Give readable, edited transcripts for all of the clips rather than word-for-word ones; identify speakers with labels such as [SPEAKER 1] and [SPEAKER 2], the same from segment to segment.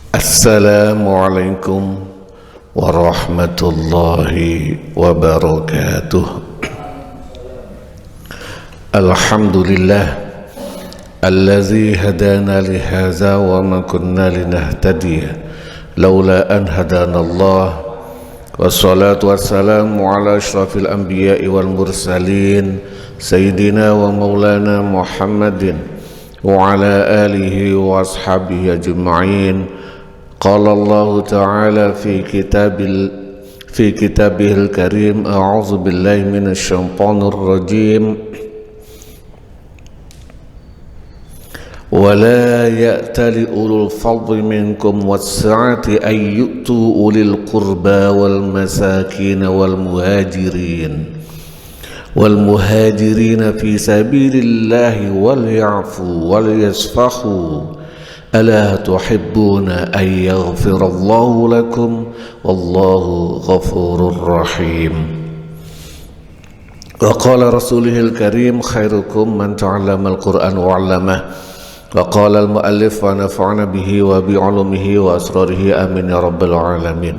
[SPEAKER 1] Assalamualaikum warahmatullahi wabarakatuh. Alhamdulillah allazi hadana lihaza wa ma kunna linahtadiya laula an hadana Allah. Wassalatu wassalamu ala asyrafil anbiya'i wal mursalin sayyidina wa maulana Muhammadin wa ala alihi wa ashabihi ajma'in. Qala Allah Ta'ala fi kitabihil karim, a'udzu billahi minasy syaithanir rajim. Wala ya'tali ulul fadli minkum was-sa'ati ay yu'tu ulil qurba wal masakin wal muhajirin fi sabilillahi wal ya'fu wal yasfahu ألا تحبون أن يغفر الله لكم والله غفور رحيم. وقال رسوله الكريم خيركم من تعلم القرآن وعلمه. وقال المؤلف ونفعنا به وبعلومه وأسراره آمين يا رب العالمين.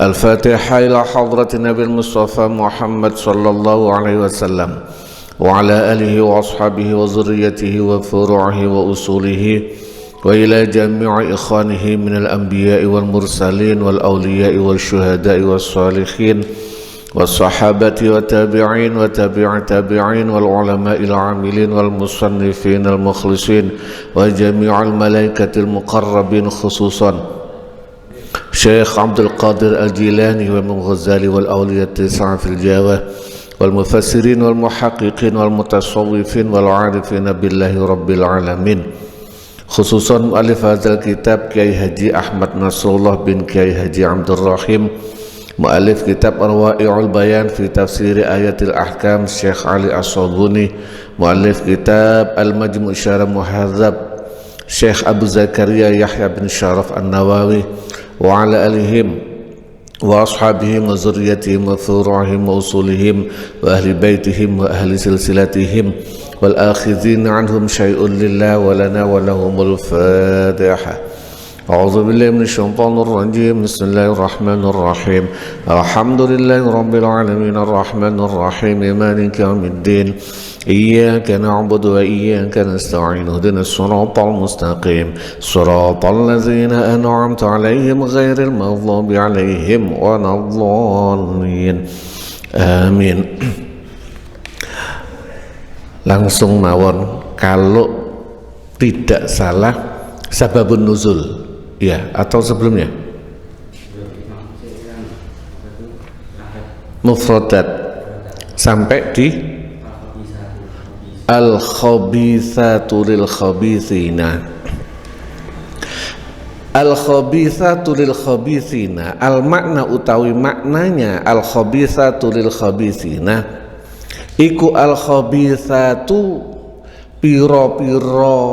[SPEAKER 1] الفاتحة إلى حضرة النبي المصطفى محمد صلى الله عليه وسلم وعلى آله وأصحابه وذريته وفروعه وأصوله وإلى جميع إخوانه من الأنبياء والمرسلين والأولياء والشهداء والصالحين والصحابة والتابعين وتابع التابعين والعلماء العاملين والمصنفين المخلصين وجميع الملائكة المقربين خصوصا شيخ عبد القادر الجيلاني ومن غزالي والأولياء التسعة في الجاوة والمفسرين والمحققين والمتصوفين والعارفين بالله رب العالمين. Khususan mu'allif hadzal kitab Kiai Haji Ahmad Nasrullah bin Kiai Haji Abdul Rahim, mu'allif kitab Arwa'i'ul Bayan fi tafsiri ayatil ahkam Syekh Ali As-Sabuni, mu'allif kitab Al-Majmu' Syarah Muhadzab Syekh Abu Zakaria Yahya bin Syaraf An-Nawawi wa ala alihim wa ashabihim wa zurriyatihim wa furu'ihim wa usulihim wa ahli baitihim wa ahli silsilatihim wal akhidhin anhum syai'un lillah wa lana wa lahumul fatiha. A'udzu billahi minasy syaithanir rajim. Bismillahirrahmanirrahim. Alhamdulillahi rabbil alamin arrahmanir rahim maliki yaumiddin. Iyyaka na'budu wa iyyaka nasta'in. Ihdinas siratal mustaqim. Siratal ladzina an'amta 'alaihim ghairil maghdubi 'alaihim waladdallin. Amin. Langsung mawon, kalau tidak salah sababun nuzul ya, atau sebelumnya mufradat sampai di al-khabithatu lil khabithina. Al-khabithatu lil khabithina, al makna utawi maknanya al-khabithatu lil khabithina iku al-khabithatu piro-piro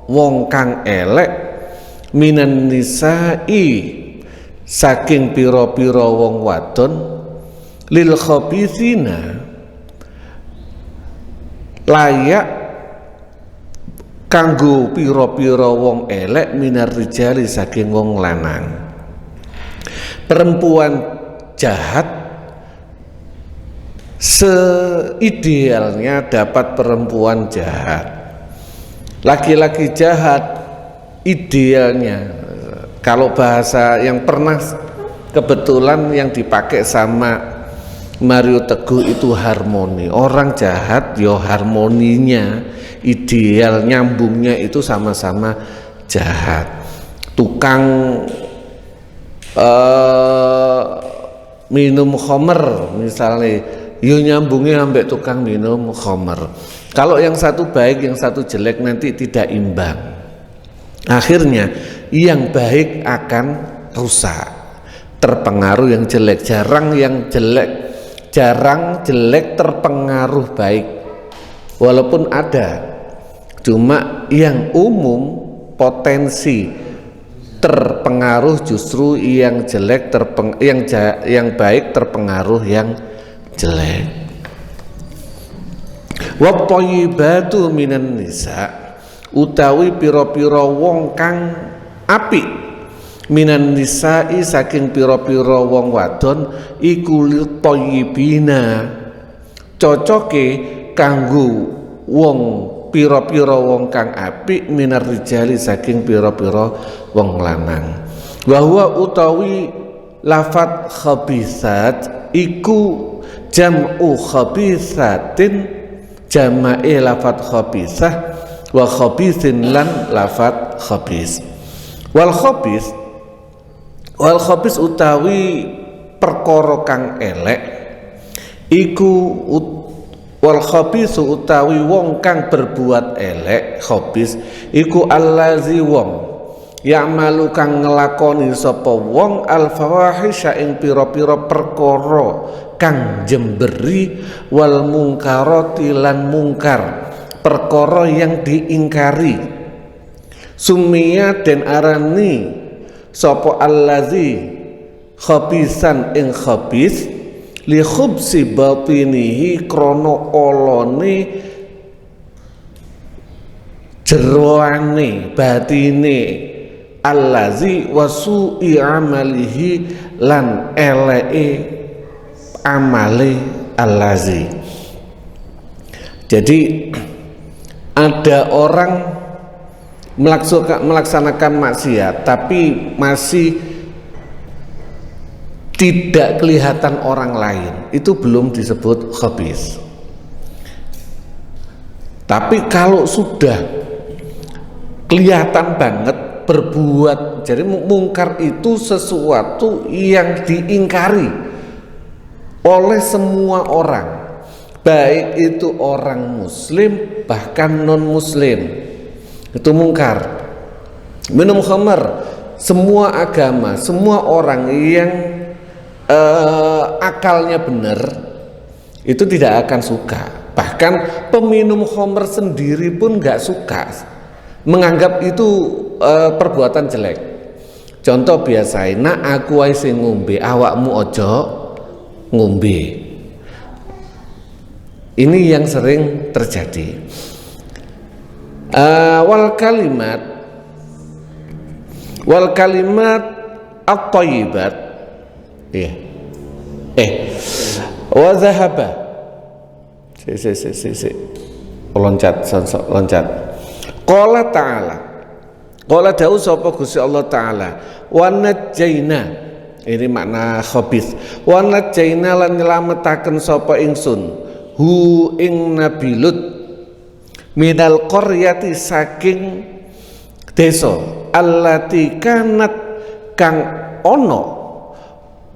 [SPEAKER 1] wong kang elek minan nisa'i saking piro-piro wong wadon lil khabithina layak kanggo piro-piro wong elek minar rijali saking wong lanang. Perempuan jahat seidealnya dapat perempuan jahat. Laki-laki jahat idealnya, kalau bahasa yang pernah kebetulan yang dipakai sama Mario Teguh itu harmoni. Orang jahat yo harmoninya ideal, nyambungnya itu sama-sama jahat. Tukang minum khamr misalnya, yo nyambungnya sampai tukang minum khamr. Kalau yang satu baik, yang satu jelek, nanti tidak imbang. Akhirnya yang baik akan rusak, terpengaruh yang jelek. Jarang jelek terpengaruh baik, walaupun ada, cuma yang umum potensi terpengaruh justru yang jelek, yang baik terpengaruh yang jelek. Wa thayyibatu minan nisa, utawi pira-pira wong kang apik minan nisa'i saking pira-pira wong wadon iku lil thayyibina cocoke kanggo wong pira-pira wong kang apik minar rijali saking pira-pira wong lanang. Wa huwa utawi lafat khabisat iku jam'u khabisatin jamae lafat khabisah wa khabisin lan lafat khabis. Wal khabis utawi perkara kang elek iku wal khabis utawi wong kang berbuat elek khabis iku allazi wong ya'malu kang ngelakoni sapa wong al fawahisha ing pira-pira perkara kang jemberi wal mungkarati lan mungkar perkara yang diingkari sumia den arani sapa allazi khabisan ing khabis li khubsi batinihi krana olone jeroane batine allazi wasu'i amalihi lan eleke amale allazi. Jadi ada orang melaksanakan maksiat tapi masih tidak kelihatan orang lain, itu belum disebut khabis. Tapi kalau sudah kelihatan banget berbuat, jadi mungkar itu sesuatu yang diingkari oleh semua orang, baik itu orang muslim bahkan non muslim, itu mungkar. Minum khamar, semua agama, semua orang yang akalnya benar itu tidak akan suka. Bahkan peminum khamar sendiri pun nggak suka, menganggap itu perbuatan jelek. Contoh biasa, nak aku wae sing ngombe, awakmu ojo ngombe. Ini yang sering terjadi. Wal kalimat at-thayyibat wa zahaba loncat qala ta'ala qala da'u sapa Gusti Allah taala wa najjaina, ini makna khabith, wa najjaina lan nyelametaken sapa ingsun hu ing Nabi Lut minal qaryati saking desa allati kanat kang ono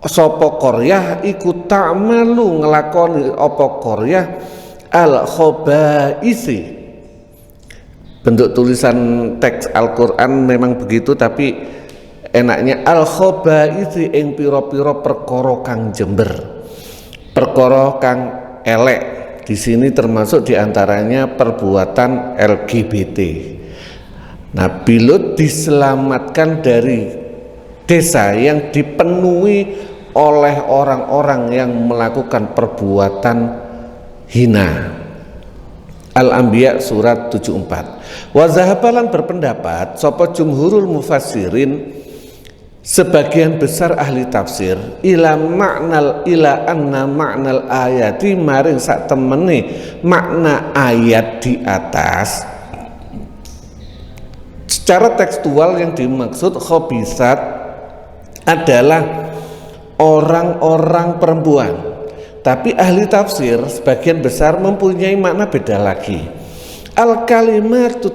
[SPEAKER 1] sapa qaryah iku ta'malu nglakoni apa qaryah al khabaisi. Bentuk tulisan teks Al-Qur'an memang begitu, tapi enaknya al khabaisi ing pira-pira perkara kang jember, perkara kang elek. Di sini termasuk diantaranya perbuatan LGBT. Nabi Lut diselamatkan dari desa yang dipenuhi oleh orang-orang yang melakukan perbuatan hina. Al-Anbiya surat 74. Wa zahabalan berpendapat sapa jumhurul mufassirin, sebagian besar ahli tafsir, ila anna ma'nal ayati maring sak temene makna ayat di atas. Secara tekstual yang dimaksud khabisat adalah orang-orang perempuan, tapi ahli tafsir sebagian besar mempunyai makna beda lagi. Al-kalimat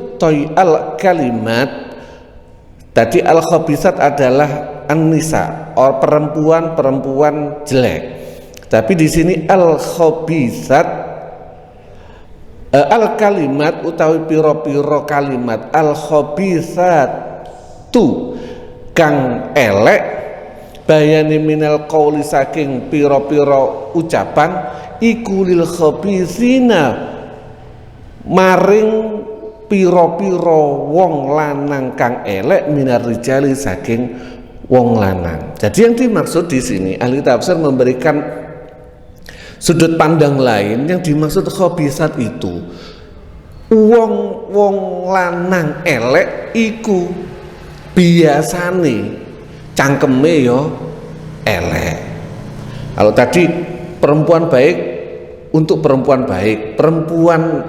[SPEAKER 1] tadi al-khabisat adalah an-nisa, perempuan-perempuan jelek. Tapi di sini al-khabisat al-kalimat utawi piro-piro kalimat al-khabisat tu kang elek bayani minal qauli saking piro-piro ucapan iku lil khabisina maring piro-piro wong lanang kang elek minar rijali saking wong lanang. Jadi yang dimaksud di sini ahli tafsir memberikan sudut pandang lain. Yang dimaksud khabisat itu wong lanang elek iku biasane cangkeme yo elek. Kalau tadi perempuan baik untuk perempuan baik, perempuan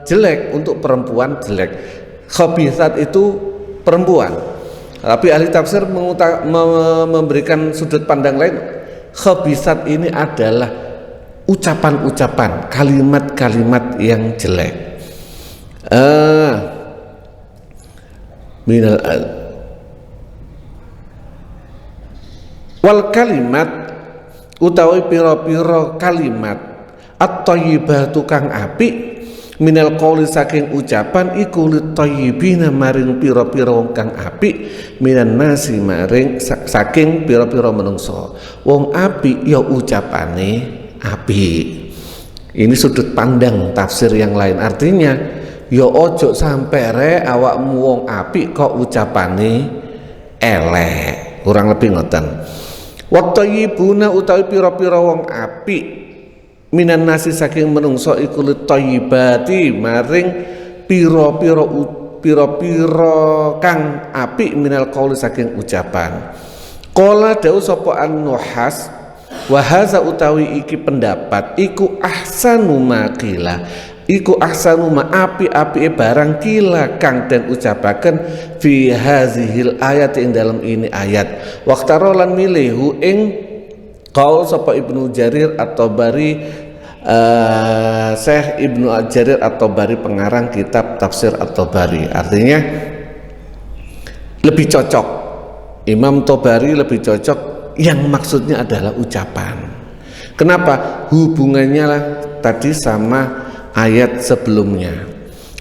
[SPEAKER 1] jelek untuk perempuan jelek. Khabithat itu perempuan. Tapi ahli tafsir memberikan sudut pandang lain. Khabithat ini adalah ucapan-ucapan, kalimat-kalimat yang jelek. Minal wal kalimat utawi pira-pira kalimat at-thayyibatu kang apik minal qauli saking ucapan iku lit-thayyibina maring pira-pira wong kang apik minan nasi maring saking pira-pira menungso. Wong apik ya ucapane apik. Ini sudut pandang tafsir yang lain. Artinya ya ojo sampe re awakmu wong apik kok ucapane elek. Kurang lebih ngoten. Wa thayyibuna utawi pira-pira wong apik minan nasi saking menungso iku lit-thayyibati maring pira-pira kang apik minal qauli saking ucapan. Qala dawuh sapa An-Nuhas wa hadza utawi iki pendapat iku ahsanu maqila iku ahsanu ma api-apike barang kila kang den ucapaken fi hazihil ayat ing dalam ini ayat waqtarolan milihu ing qaul sapa Ibnu Jarir At-Tabari Syekh Ibnu Jarir At-Tabari pengarang kitab Tafsir At-Tabari. Artinya lebih cocok, Imam Tabari lebih cocok yang maksudnya adalah ucapan. Kenapa? Hubungannya lah tadi sama ayat sebelumnya.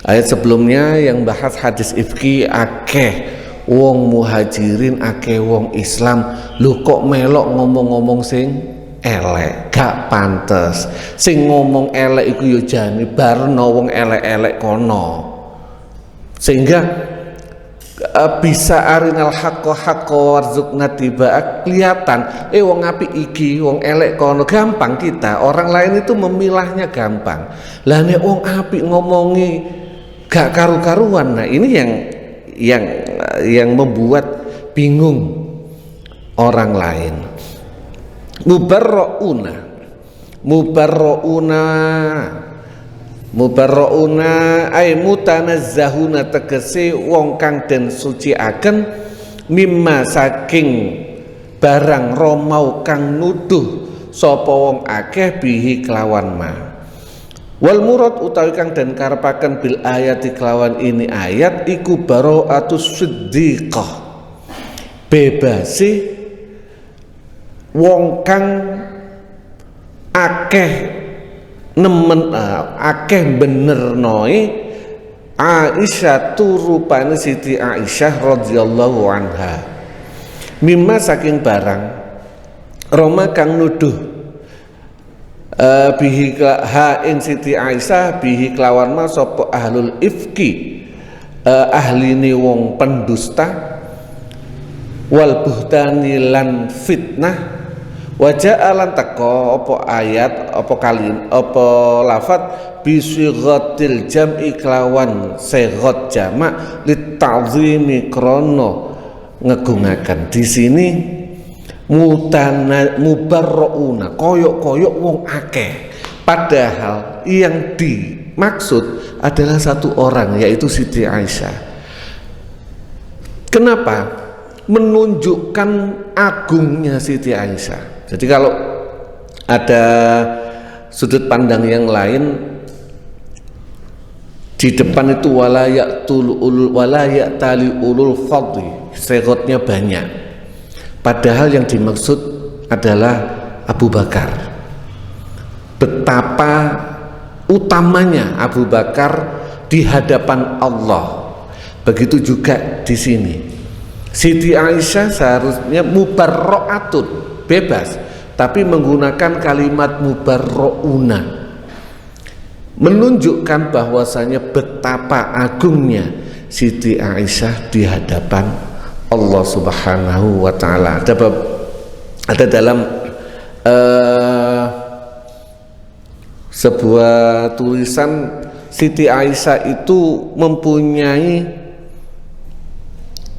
[SPEAKER 1] Ayat sebelumnya yang bahas hadis ifki akeh wong muhajirin akeh wong Islam, lu kok melok ngomong-ngomong sing elek, gak pantes. Sing ngomong elek iku yo jane barno wong elek-elek kono. Sehingga bisa arinal haqqo warzuqna tiba kelihatan wong apik iki wong elek kono gampang kita, orang lain itu memilahnya gampang. Lah nek wong apik ngomongi gak karu-karuan. Nah, ini yang membuat bingung orang lain. Mubarrauna ay mutanazzahuna tegese wong kang den suciaken mimma saking barang romau kang nuduh sapa wong akeh bihi kelawan ma. Wal murad utawi kang den karepaken bil ayati kelawan ini ayat iku bara'atus siddiqah, bebasi wong kang akeh nemen akeh benernoe Aisyah turupane Siti Aisyah radhiyallahu anha mimma saking barang Roma kang nuduh bihi ha ing Siti Aisyah bihi kelawan ma sapa ahlul ifki ahline wong pendusta wal buhtani lan fitnah wajah lan teko apa ayat apa kalim apa lafat bisighatil jam'i kelawan sighat jamak litazimi krono ngegungaken. Di sini mubarrauna koyok-koyok wong akeh, padahal yang dimaksud adalah satu orang, yaitu Siti Aisyah. Kenapa? Menunjukkan agungnya Siti Aisyah. Jadi kalau ada sudut pandang yang lain, di depan itu walayak tali ulul fadli, segotnya banyak. Padahal yang dimaksud adalah Abu Bakar. Betapa utamanya Abu Bakar di hadapan Allah. Begitu juga di sini. Siti Aisyah seharusnya mubarra'atun, bebas, tapi menggunakan kalimat mubarra'una, menunjukkan bahwasanya betapa agungnya Siti Aisyah di hadapan Allah Subhanahu wa ta'ala. Ada dalam sebuah tulisan, Siti Aisyah itu mempunyai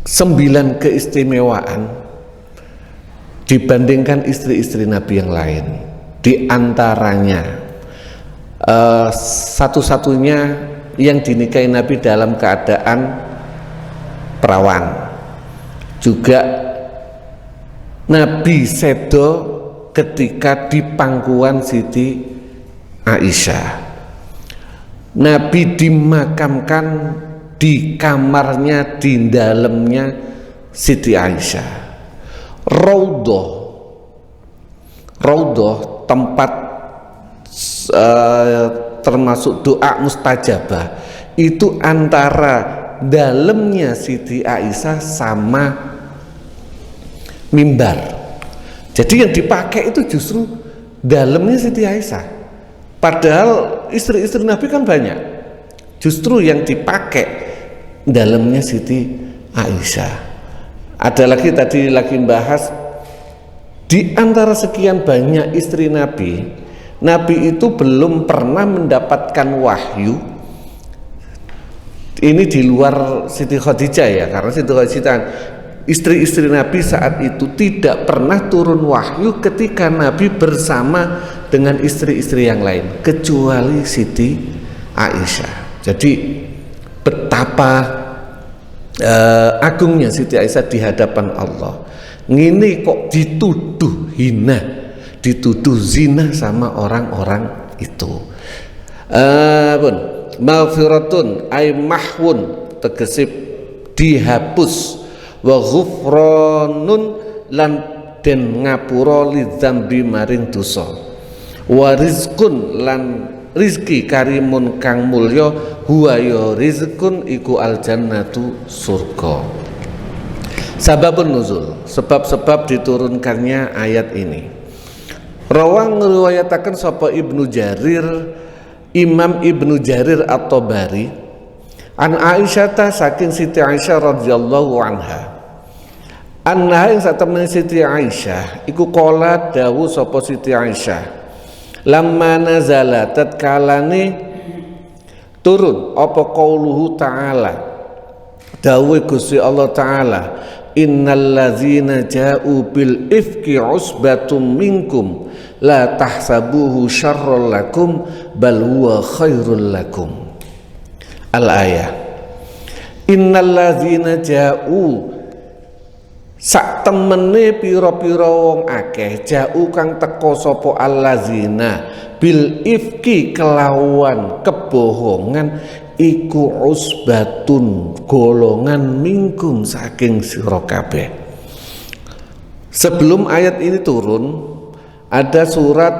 [SPEAKER 1] 9 keistimewaan dibandingkan istri-istri Nabi yang lain. Di antaranya satu-satunya yang dinikahi Nabi dalam keadaan perawan. Juga Nabi sedo ketika di pangkuan Siti Aisyah. Nabi dimakamkan di kamarnya, di dalamnya Siti Aisyah. Raudhah tempat termasuk doa mustajabah itu antara dalamnya Siti Aisyah sama mimbar. Jadi yang dipakai itu justru dalamnya Siti Aisyah. Padahal istri-istri Nabi kan banyak. Justru yang dipakai dalamnya Siti Aisyah. Ada lagi tadi lagi bahas di antara sekian banyak istri Nabi, Nabi itu belum pernah mendapatkan wahyu. Ini di luar Siti Khadijah ya, karena Siti Khadijah istri-istri Nabi saat itu tidak pernah turun wahyu ketika Nabi bersama dengan istri-istri yang lain kecuali Siti Aisyah. Jadi betapa agungnya Siti Aisyah di hadapan Allah. Ini kok dituduh hina, dituduh zina sama orang-orang itu. Maghfiratun ay mahwun, tegesip dihapus, wa ghufranun lan den ngapura lidzambi maring dosa, wa rizqun lan rizki karimun kang mulya, huwa ya rizqun iku aljannatu surga. Sababun nuzul, sebab-sebab diturunkannya ayat ini. Rawang ngriwayataken sapa Ibnu Jarir, Imam Ibnu Jarir At-Tabari, an Aisyah saking Siti Aisyah radhiyallahu anha. Anha ing satemene Siti Aisyah iku qala dawu sapa Siti Aisyah, lamma nazala tatkalane turun apa qauluhu ta'ala, dawuh Gusti Allah taala, innal ladzina ja'u bil ifki usbatum minkum la tahsabuhu syarrul lakum bal huwa khairul lakum. Al-ayah. Innal ladzina ja'u, sak temene pira-pira wong akeh, ja'u kang teka sapa allazina bil ifki kelawan kebohongan, iku usbatun golongan minkum saking sira kabeh. Sebelum ayat ini turun ada surat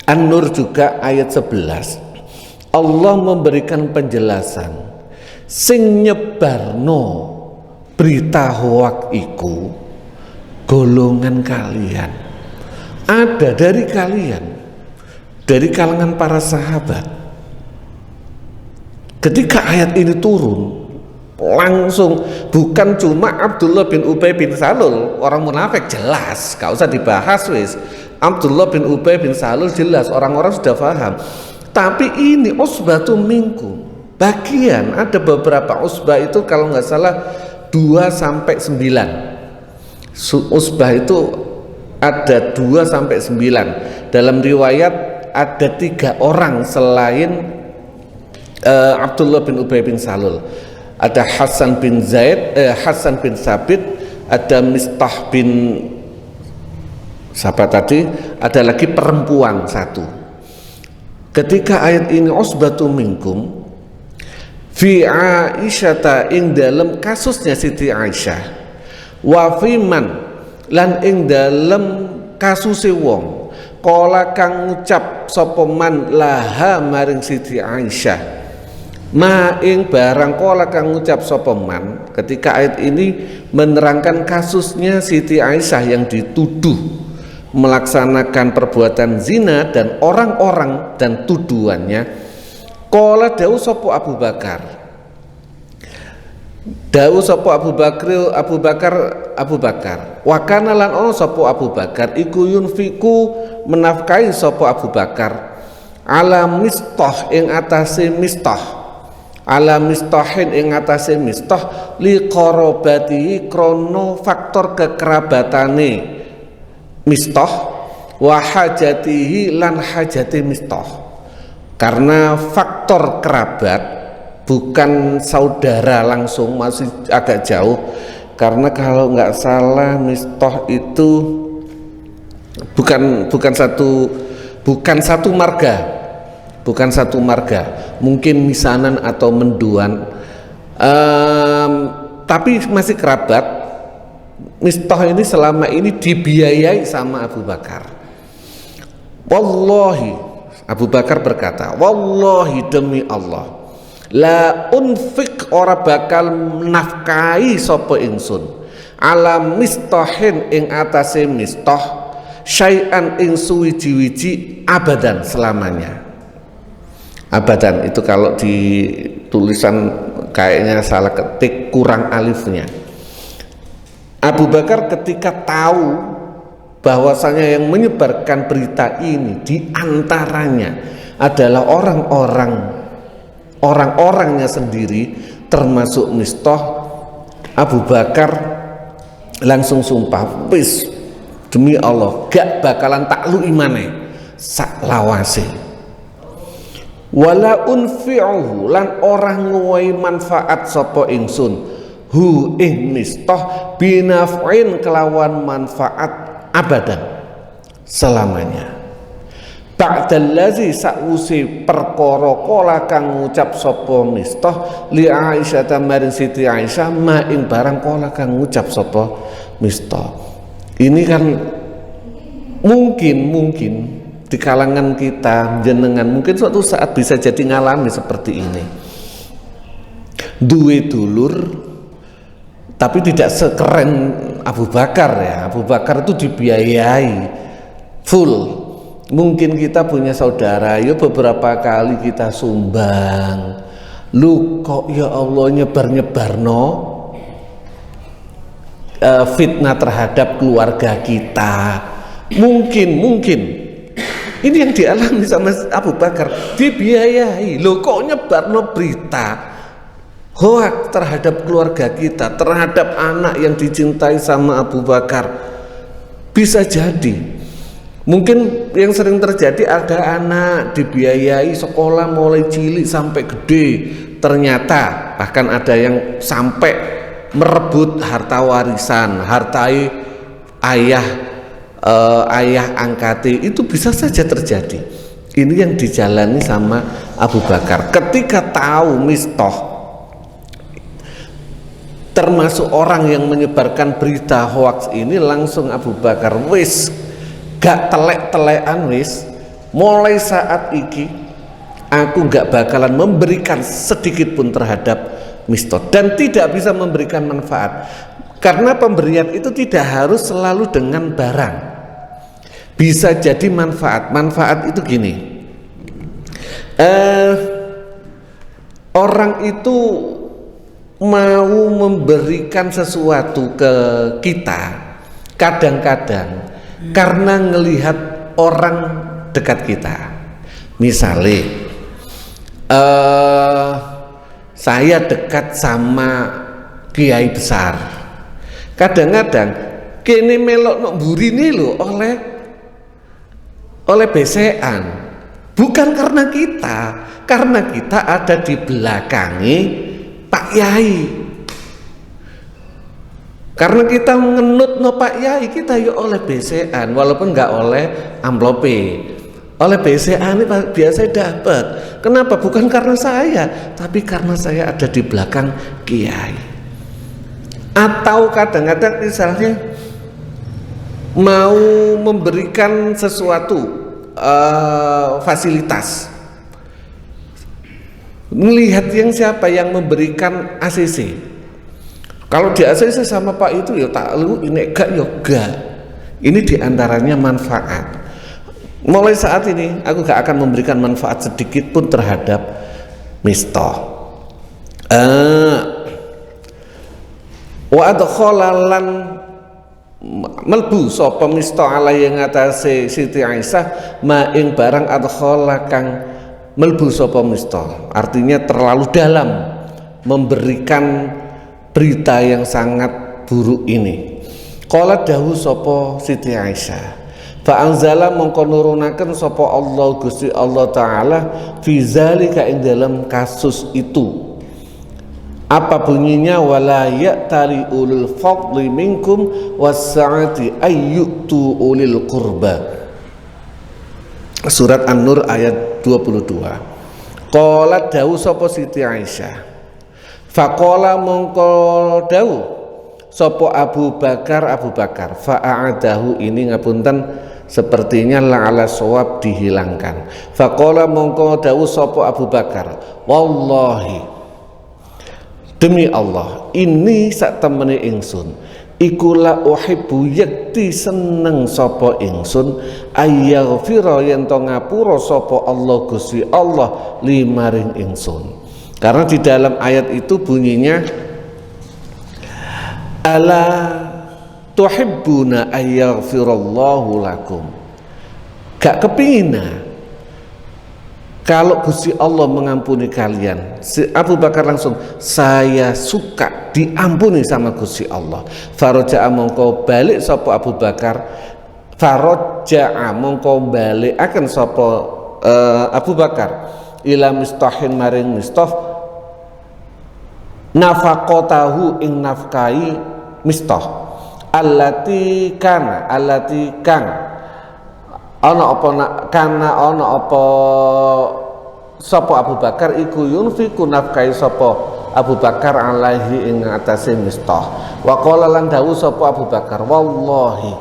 [SPEAKER 1] An-Nur juga ayat 11. Allah memberikan penjelasan sing nyebarno berita hoak iku golongan kalian, ada dari kalian, dari kalangan para sahabat. Ketika ayat ini turun, langsung bukan cuma Abdullah bin Ubay bin Salul, orang munafik jelas, gak usah dibahas wis. Abdullah bin Ubay bin Salul jelas, orang-orang sudah paham. Tapi ini usbatum minkum, bagian ada beberapa usbah itu kalau nggak salah 2 sampai 9. Usbah itu ada 2 sampai 9. Dalam riwayat ada 3 orang selain Abdullah bin Ubay bin Salul. Ada Hasan bin Zaid, Hasan bin Sabit, ada Mistah bin siapa tadi, ada lagi perempuan 1. Ketika ayat ini usbatu minkum fi Aisyata, ing dalam kasusnya Siti Aisyah, wa fiman lan ing dalam kasuse wong kala kang ngucap sapa man laha maring Siti Aisyah, ma ing barang kala kang ngucap sapa man. Ketika ayat ini menerangkan kasusnya Siti Aisyah yang dituduh melaksanakan perbuatan zina dan orang-orang dan tuduhannya, qala dawu sapa Abu Bakar, dawu sapa Abu Bakar wa kana lan ono sapa Abu Bakar iku yunfiku menafkahi sapa Abu Bakar ala Mistah ing atase Mistah ala mistahin ing atase mistah li qarabatihi krono faktor kekerabatane mistah wa hajatihi lan hajati mistah, karena faktor kerabat bukan saudara langsung, masih agak jauh. Karena kalau nggak salah mistah itu bukan satu marga, mungkin misanan atau menduan, tapi masih kerabat. Mistah ini selama ini dibiayai sama Abu Bakar. Wallahi, Abu Bakar berkata, wallahi demi Allah, la unfik ora bakal nafkahi sapa ingsun ala mistahin ing atase mistah syai'an ing suwiji-wiji abadan selamanya. Abadan itu kalau di tulisan kayaknya salah ketik, kurang alifnya. Abu Bakar ketika tahu bahwasanya yang menyebarkan berita ini diantaranya adalah orang-orangnya sendiri termasuk mistah, Abu Bakar langsung sumpah, wis demi Allah gak bakalan taklu imane sak lawase, wala unfi'uhu lan orang nguwai manfaat sapa ingsun hu ing mistah binaf'in kelawan manfaat abadan selamanya. Ba'dallazi sa'usi perkara kala kang ngucap sapa mistah li Aisyah maring Siti Aisyah ma ing barang kala kang ngucap sapa mistah. Ini kan mungkin di kalangan kita jenengan mungkin suatu saat bisa jadi ngalami seperti ini. Duwe dulur tapi tidak sekeren Abu Bakar ya. Abu Bakar itu dibiayai full. Mungkin kita punya saudara, ya beberapa kali kita sumbang. Lu kok ya Allah nyebar-nyebarno fitnah terhadap keluarga kita. Mungkin ini yang dialami sama Abu Bakar, dibiayai. Lu kok nyebarno berita hoak terhadap keluarga kita, terhadap anak yang dicintai sama Abu Bakar. Bisa jadi, mungkin yang sering terjadi ada anak dibiayai sekolah mulai cilik sampai gede, ternyata bahkan ada yang sampai merebut harta warisan, hartai ayah angkate. Itu bisa saja terjadi. Ini yang dijalani sama Abu Bakar ketika tahu mistah termasuk orang yang menyebarkan berita hoax ini, langsung Abu Bakar wis gak telek-telekan, wis mulai saat iki aku gak bakalan memberikan sedikit pun terhadap mistah, dan tidak bisa memberikan manfaat, karena pemberian itu tidak harus selalu dengan barang, bisa jadi manfaat itu gini, orang itu mau memberikan sesuatu ke kita kadang-kadang karena ngelihat orang dekat kita. Misalnya saya dekat sama kiai besar, kadang-kadang kene melok nok burine lho oleh besean, bukan karena kita ada di belakangi Pak Yai, karena kita mengenut no Pak Yai, kita yuk oleh BCN, walaupun nggak oleh amplope, oleh BCN ini biasa dapat. Kenapa? Bukan karena saya, tapi karena saya ada di belakang Kiai. Atau kadang-kadang misalnya mau memberikan sesuatu fasilitas, melihat yang siapa yang memberikan ACC. Kalau di ACC sama Pak itu ya tak lu, ini gak yoga. Ini diantaranya manfaat. Mulai saat ini aku gak akan memberikan manfaat sedikit pun terhadap mistah. Wa adkhalalan melbu sapa mistah ala yang atase Siti Aisyah ma ing barang adkhala kang melbu sapa Mistah, artinya terlalu dalam memberikan berita yang sangat buruk ini. Qala dawu sapa Siti Aisyah, fa anzala mongko nurunaken sapa Allah Gusti Allah taala fi zalika ing dalam kasus itu. Apa bunyinya? Wala ya'tali ulul fadli minkum was-sa'ati ayyutu ulil qurba. Surat An-Nur ayat 22. Qala dawu sapa Siti Aisyah, faqala mongko dawu sapa Abu Bakar fa'adahu, ini ngapunten sepertinya la'ala shawab dihilangkan. Faqala mongko dawu sapa Abu Bakar, wallahi demi Allah, ini sak temene ingsun iku la uhibbu yakti seneng sapa ingsun ayaghfira yen to ngapura sapa Allah Gusti Allah limaring ingsun. Karena di dalam ayat itu bunyinya ala tuhibbuna ayaghfirallahu lakum, gak kepingin kalau Gusti Allah mengampuni kalian. Si Abu Bakar langsung, saya suka diampuni sama Gusti Allah. Faraja'a mongko balik sapa Abu Bakar, faraja'a mongko balik akan sapa Abu Bakar ila Mistahin maring Mistah nafaqatahu ing nafkai Mistah allati kang ana apa sapa Abu Bakar iku yunfiku nafkai sapa Abu Bakar alaihi ing atase Mistah. Wa qala lan dawu sapa Abu Bakar, wallahi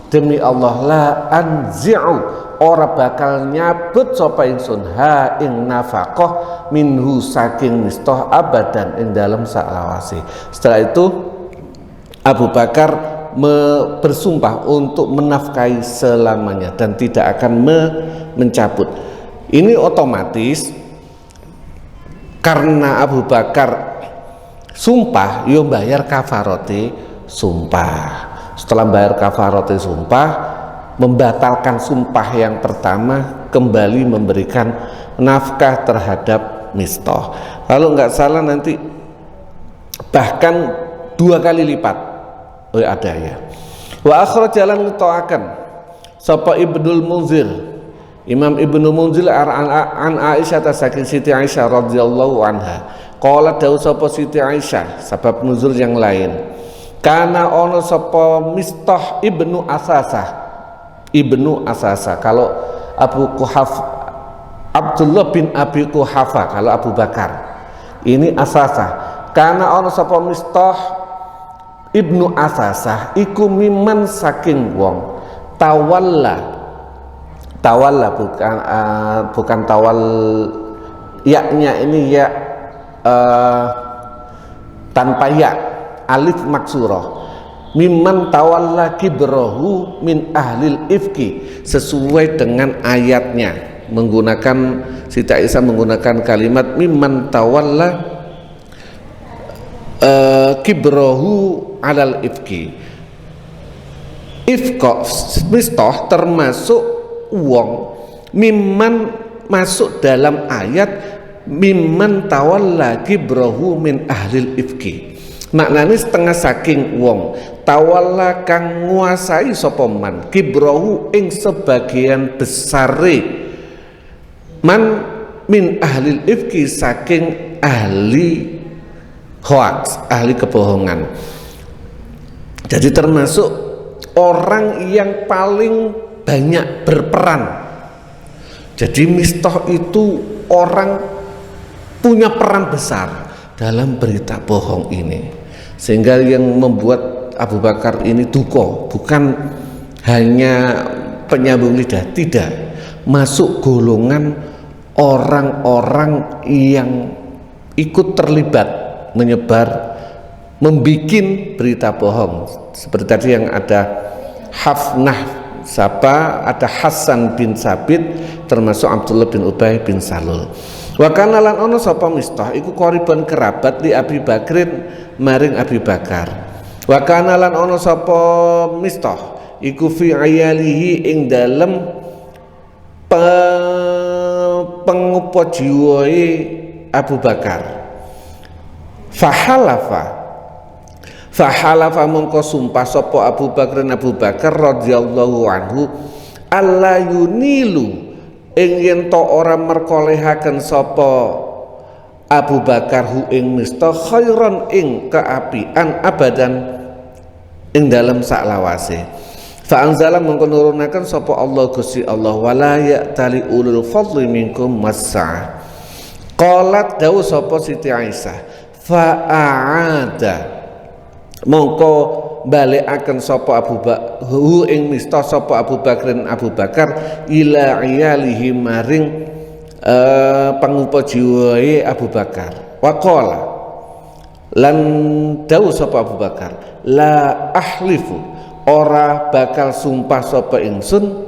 [SPEAKER 1] demi Allah la anzi'u, ora bakal nyabut sapa ingsun ha ing nafaqah minhu saking Mistah abadan ing dalam salawase. Setelah itu Abu Bakar bersumpah untuk menafkahi selamanya dan tidak akan mencabut. Ini otomatis karena Abu Bakar sumpah, yo bayar kafarate sumpah. Setelah bayar kafarate sumpah, membatalkan sumpah yang pertama, kembali memberikan nafkah terhadap Mistah. Kalau nggak salah nanti bahkan 2 kali lipat. Oh ada ya. Wa akhraj jalan ngetoaken sapa Ibnul Munzir, Imam Ibnu Munzir an Aisyah saking Siti Aisyah radhiyallahu anha. Qala dawu sapa Siti Aisyah, sebab nuzul yang lain. Kana ono sapa Mistah Ibnu Asasah. Kalau Abu Quhaf Abdullah bin Abi Quhafa, kalau Abu Bakar ini Asasah. Kana ono sapa Mistah Ibnu Asasah iku miman saking wong tawalla bukan tawal, yaknya ini ya tanpa ya, alif maksurah, mimman tawalla kibrahu min ahlil ifki, sesuai dengan ayatnya, menggunakan Siti Aisyah menggunakan kalimat mimman tawalla kibrahu alal ifki. Ifqa Mistah termasuk wong mimman masuk dalam ayat mimman tawalla kibrahu min ahlil ifki. Maknanya setengah saking wong tawalla kang nguasai sapa man kibrahu ing sebagian besare man min ahlil ifki saking ahli hoax, ahli kebohongan. Jadi termasuk orang yang paling banyak berperan. Jadi Mistah itu orang punya peran besar dalam berita bohong ini, sehingga yang membuat Abu Bakar ini duka bukan hanya penyambung lidah, tidak, masuk golongan orang-orang yang ikut terlibat menyebar, membikin berita bohong. Seperti tadi yang ada Hafnah siapa, ada Hasan bin Sabit, termasuk Abdullah bin Ubay bin Salul. Wa kana lan ono sapa Mistah iku qoriban kerabat li Abi Bakrin maring Abi Bakar. Wa kana lan ono sapa Mistah iku fi ayalihi ing dalem ngupa jiwae Abu Bakar. Fahalafa mongko sumpah sapa Abu Bakar radhiyallahu anhu alla yunilu ing yen to ora merkolehaken sapa Abu Bakar hu ing mista khairan ing keapian abadan ing dalem saklawase. Fa anzala mongko nurunaken sapa Allah Gusti Allah wala ya'tali ulul fadli minkum was'a. Qalat dawu sapa Siti Aisyah fa'ada mongko balekaken sapa Abu Bakar hu ing mista sapa Abu Bakar ila iyalihi maring pangupa jiwae Abu Bakar. Waqala lan dawu sapa Abu Bakar la ahlifu ora bakal sumpah sapa ingsun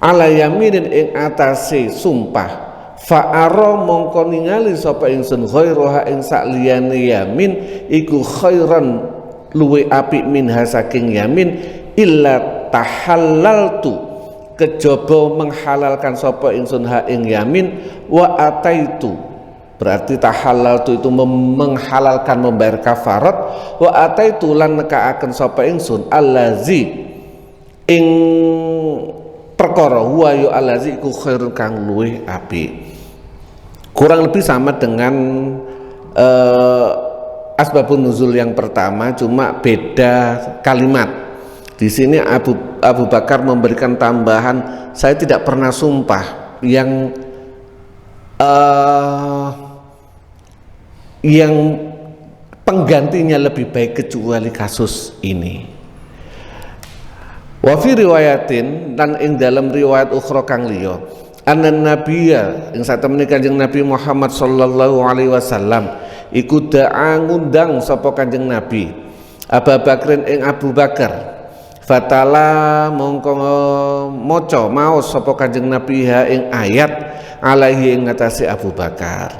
[SPEAKER 1] ala yaminin ing atase sumpah fa'ara mongko ningali sapa ingsun ghairaha ing sakliyane yamin iku khairan luwe apik minha saking yamin illa tahallaltu kejaba menghalalkan sapa ingsun ha ing yamin wa ataitu berarti tahallaltu itu menghalalkan membayar kafarat wa ataitu lan nekaaken sapa ingsun allazi ing perkara huwa yu allazi iku khairun kang luwih apik. Kurang lebih sama dengan asbabun nuzul yang pertama, cuma beda kalimat. Di sini Abu Bakar memberikan tambahan, saya tidak pernah sumpah yang penggantinya lebih baik kecuali kasus ini. Wa fi riwayatin dan ing dalam riwayat ukhra kang liya anan nabiyya ing satemene Kanjeng Nabi Muhammad sallallahu alaihi wasallam iku da'a ngundang sapa Kanjeng Nabi Abu Bakrin ing Abu Bakar fatala mongko maca maos sapa Kanjeng Nabi ha ing ayat alaihi ing ngatasi Abu Bakar.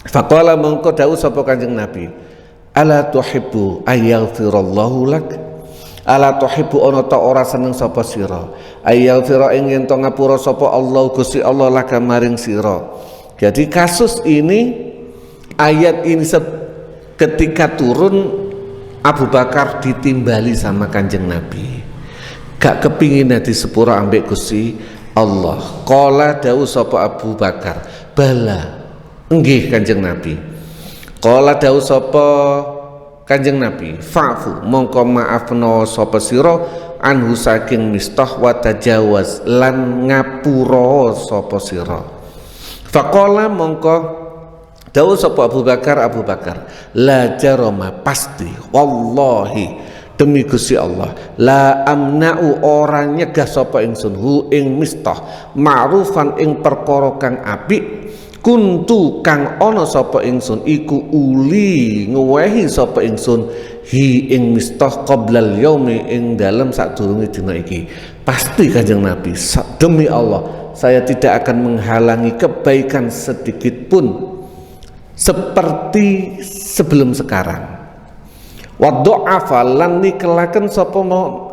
[SPEAKER 1] Faqala mongko dawuh sapa Kanjeng Nabi ala tuhibbu ayaghfirallahu lak. Ala tuhibbu ana ta ora seneng sapa sira ayaghfira ing yen to ngapura sapa Allah Gusti Allah laka maring sira. Jadi kasus ini ayat ini ketika turun Abu Bakar ditimbali sama Kanjeng Nabi gak kepingin di sepura ambek Gusti Allah. Qala dawuh sapa Abu Bakar bala nggih Kanjeng Nabi. Qala dawuh sapa Kanjeng Nabi fa'fu mongko maafno sapa sira anhu saking mistah wa tajawaz lan ngapura sapa sira. Faqala mongko dawuh sapa Abu Bakar la jarama pasti wallahi demi Gusti Allah la amna'u ora nyegah sapa ingsun hu ing mistah ma'rufan ing perkara kang apik kuntu kang ana sapa ingsun iku uli ngwehi sapa ingsun hi ing mistah qoblal yaumi ing dalem sadurunge dina iki. Pasti Kanjeng Nabi demi Allah saya tidak akan menghalangi kebaikan sedikit pun seperti sebelum sekarang. Wa dha'afa lan nikelaken sapa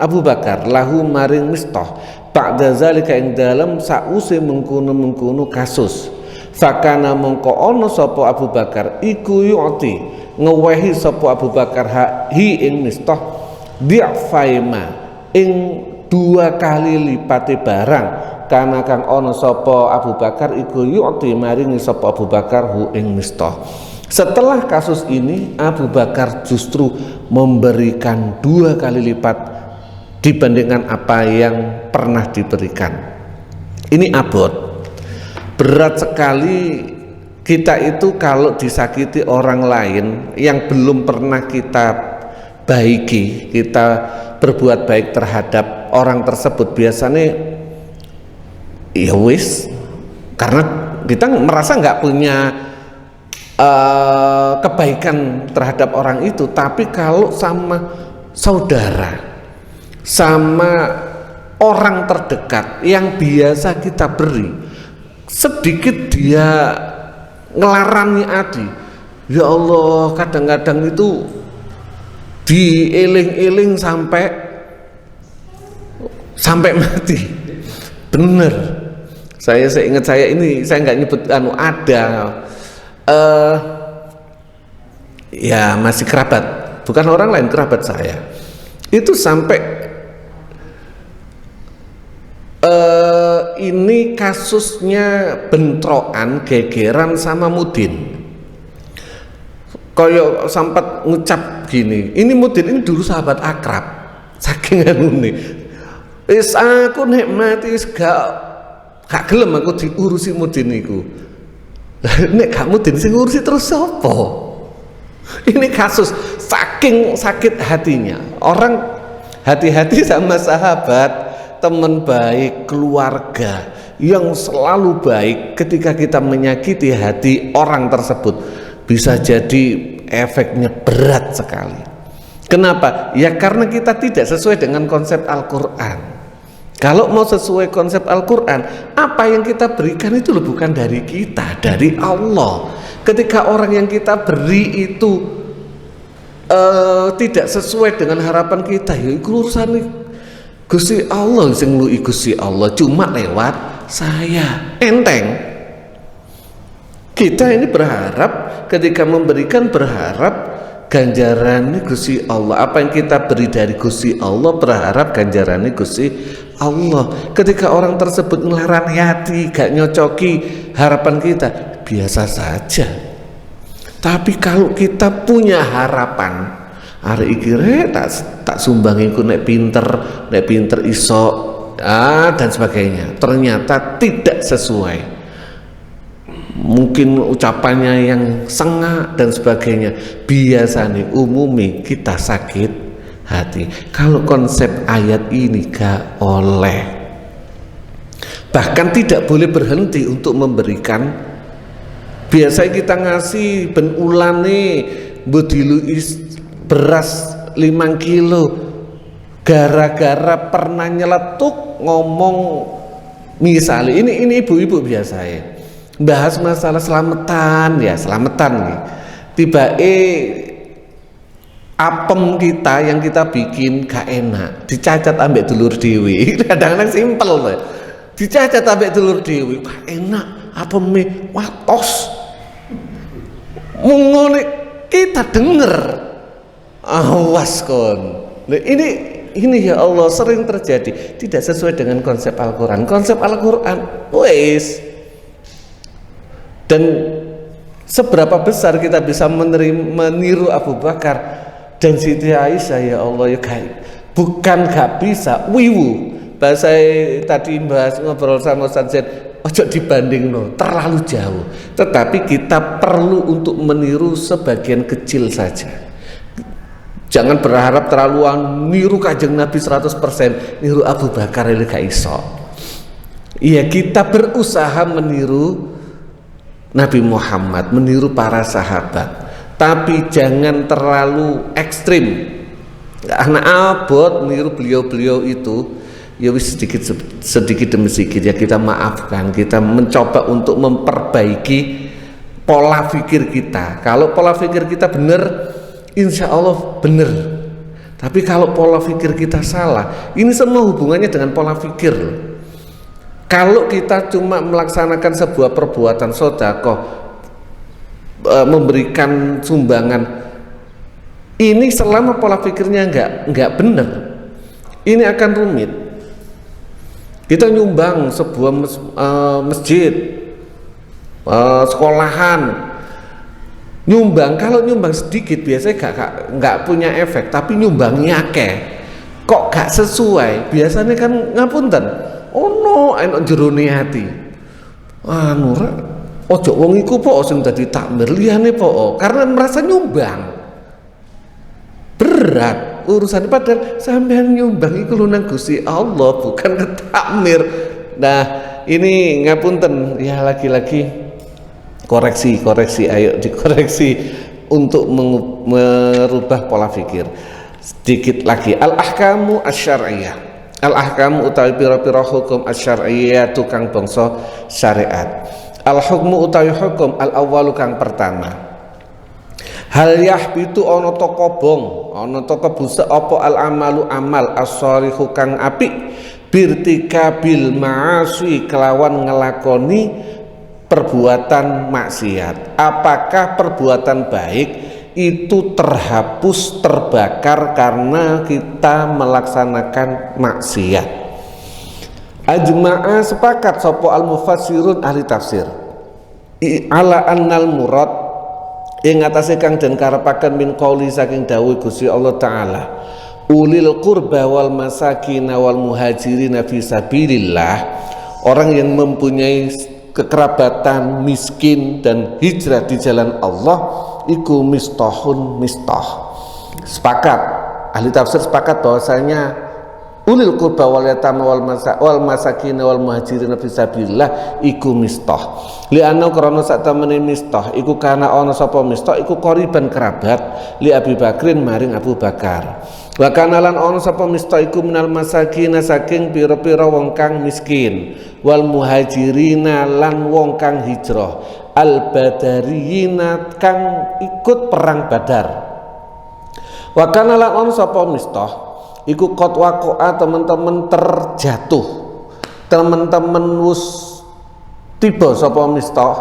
[SPEAKER 1] Abu Bakar lahu maring mistah ba'da zalika ing dalem sause mengkono-mengkono kasus. Fakana mongko ono sapa Abu Bakar iku yu'ti ngewehi sapa Abu Bakar hi ing mistah di'faima ing 2 kali lipate barang kana kang ono sapa Abu Bakar iku yu'ti maringi sapa Abu Bakar hu ing mistah. Setelah kasus ini Abu Bakar justru memberikan 2 kali lipat dibandingkan apa yang pernah diberikan. Ini abot. Berat sekali kita itu kalau disakiti orang lain yang belum pernah kita baiki, kita berbuat baik terhadap orang tersebut biasanya ya wis, karena kita merasa nggak punya kebaikan terhadap orang itu. Tapi kalau sama saudara, sama orang terdekat yang biasa kita beri, sedikit dia ngelarangi adi, ya Allah kadang-kadang itu dieling-eling sampai mati, bener Saya ingat ini saya nggak nyebut ada ya masih kerabat, bukan orang lain, kerabat saya. Itu sampai ini kasusnya bentrokan gegeran sama Mudin. Koyo sempat ngucap gini, ini Mudin ini dulu sahabat akrab, saking anune. Wis aku nek mati wis gak gelem aku diurusi Mudin niku. Nek gak Mudin sing ngurusi terus sapa? Ini kasus saking sakit hatinya. Orang hati-hati sama sahabat, teman baik, keluarga yang selalu baik. Ketika kita menyakiti hati orang tersebut, bisa jadi efeknya berat sekali. Kenapa? Ya karena kita tidak sesuai dengan konsep Al-Quran. Kalau mau sesuai konsep Al-Quran, apa yang kita berikan itu bukan dari kita, dari Allah. Ketika orang yang kita beri itu tidak sesuai dengan harapan kita, ya itu urusan Gusti Allah, sing ngluki Gusti Allah, cuma lewat saya. Enteng. Kita ini berharap, ketika memberikan berharap ganjarannya Gusti Allah. Apa yang kita beri dari Gusti Allah, berharap ganjarannya Gusti Allah. Ketika orang tersebut ngelarang hati, gak nyocoki harapan kita, biasa saja. Tapi kalau kita punya harapan, hari iki tak sumbangi ku nek pinter iso dan sebagainya, ternyata tidak sesuai. Mungkin ucapannya yang sengak dan sebagainya, biasanya umumi kita sakit hati. Kalau konsep ayat ini gak oleh, bahkan tidak boleh berhenti untuk memberikan. Biasanya kita ngasih ben ulane bodilu beras 5 kilo, gara-gara pernah nyeletuk ngomong, misalnya ini ibu-ibu biasanya bahas masalah selamatan, ya selamatan nih. Tiba apem kita yang kita bikin gak enak, dicacat ambek dulur dewi. Kadang-kadang simpel loh, dicacat ambek dulur dewi, gak enak, apeme watos. Mungone kita denger, awas kon. Nah, ini ya Allah sering terjadi, tidak sesuai dengan konsep Al-Quran. Konsep Al-Quran wes. Dan seberapa besar kita bisa meniru Abu Bakar dan Siti Aisyah, ya Allah ya bukan gak bisa wiwu. Bahasa tadi bahas ngobrol sama Ustaz Zaid, ojo dibanding terlalu jauh. Tetapi kita perlu untuk meniru sebagian kecil saja. Jangan berharap terlalu niru Kanjeng Nabi 100%, niru Abu Bakar ini gak iso. Iya, kita berusaha meniru Nabi Muhammad, meniru para sahabat, tapi jangan terlalu ekstrim. Anak abot meniru beliau-beliau itu, ya wis sedikit demi sedikit ya kita maafkan, kita mencoba untuk memperbaiki pola pikir kita. Kalau pola pikir kita benar, insya Allah benar. Tapi kalau pola pikir kita salah, ini semua hubungannya dengan pola pikir. Kalau kita cuma melaksanakan sebuah perbuatan sedekah, memberikan sumbangan, ini selama pola pikirnya enggak benar, ini akan rumit. Kita nyumbang sebuah masjid, sekolahan, nyumbang. Kalau nyumbang sedikit biasanya enggak punya efek, tapi nyumbangnya akeh, kok gak sesuai, biasanya kan ngapunten. Ono enak jerone ati. Anu ojo wong iku po sing dadi takmir liyane po, karena merasa nyumbang. Berat urusan, padahal sampean nyumbang iku lho nang Gusti Allah, bukan ke takmir. Nah, ini ngapunten ya, lagi-lagi koreksi, ayo dikoreksi untuk merubah pola pikir. Sedikit lagi, al-ahkamu asy-syar'iyyah. Al-ahkamu utawi pira-pira hukum asy-syar'iyyah tukang bangsa syariat. Al-hukmu utawi hukum al-awwalu kang pertama. Hal yahbitu ana to kobong, ana to kebusek apa al-amalu amal as-shalihu kang apik birtikabil ma'asi kelawan ngelakoni perbuatan maksiat. Apakah perbuatan baik itu terhapus, terbakar karena kita melaksanakan maksiat? Ajma'a sepakat sapa al-mufassirun ahli tafsir ala annal murad ing atase kang den karepaken min qauli saking dawuh Gusti Allah taala ulil qurba wal masakin wal muhajirin fi sabilillah, orang yang mempunyai kekerabatan, miskin dan hijrah di jalan Allah iku mistahun mistah. Sepakat ahli tafsir sepakat bahwasanya ulil qurba wal yatama wal masakin wal muhajirin fi sabilillah iku mistah. Li anna karena sak temene mistah iku kana ana sapa mistah iku qoriban kerabat li Abi Bakrin maring Abu Bakar. Wa kana lan ana sapa mistah iku minal masakin saking pira-pira wong kang miskin wal muhajirina lan wong kang hijrah al badariyina kang ikut perang Badar. Wa kana lan ana sapa mistah iku qad waqa'a teman-teman terjatuh, teman-teman wus tiba sapa mistah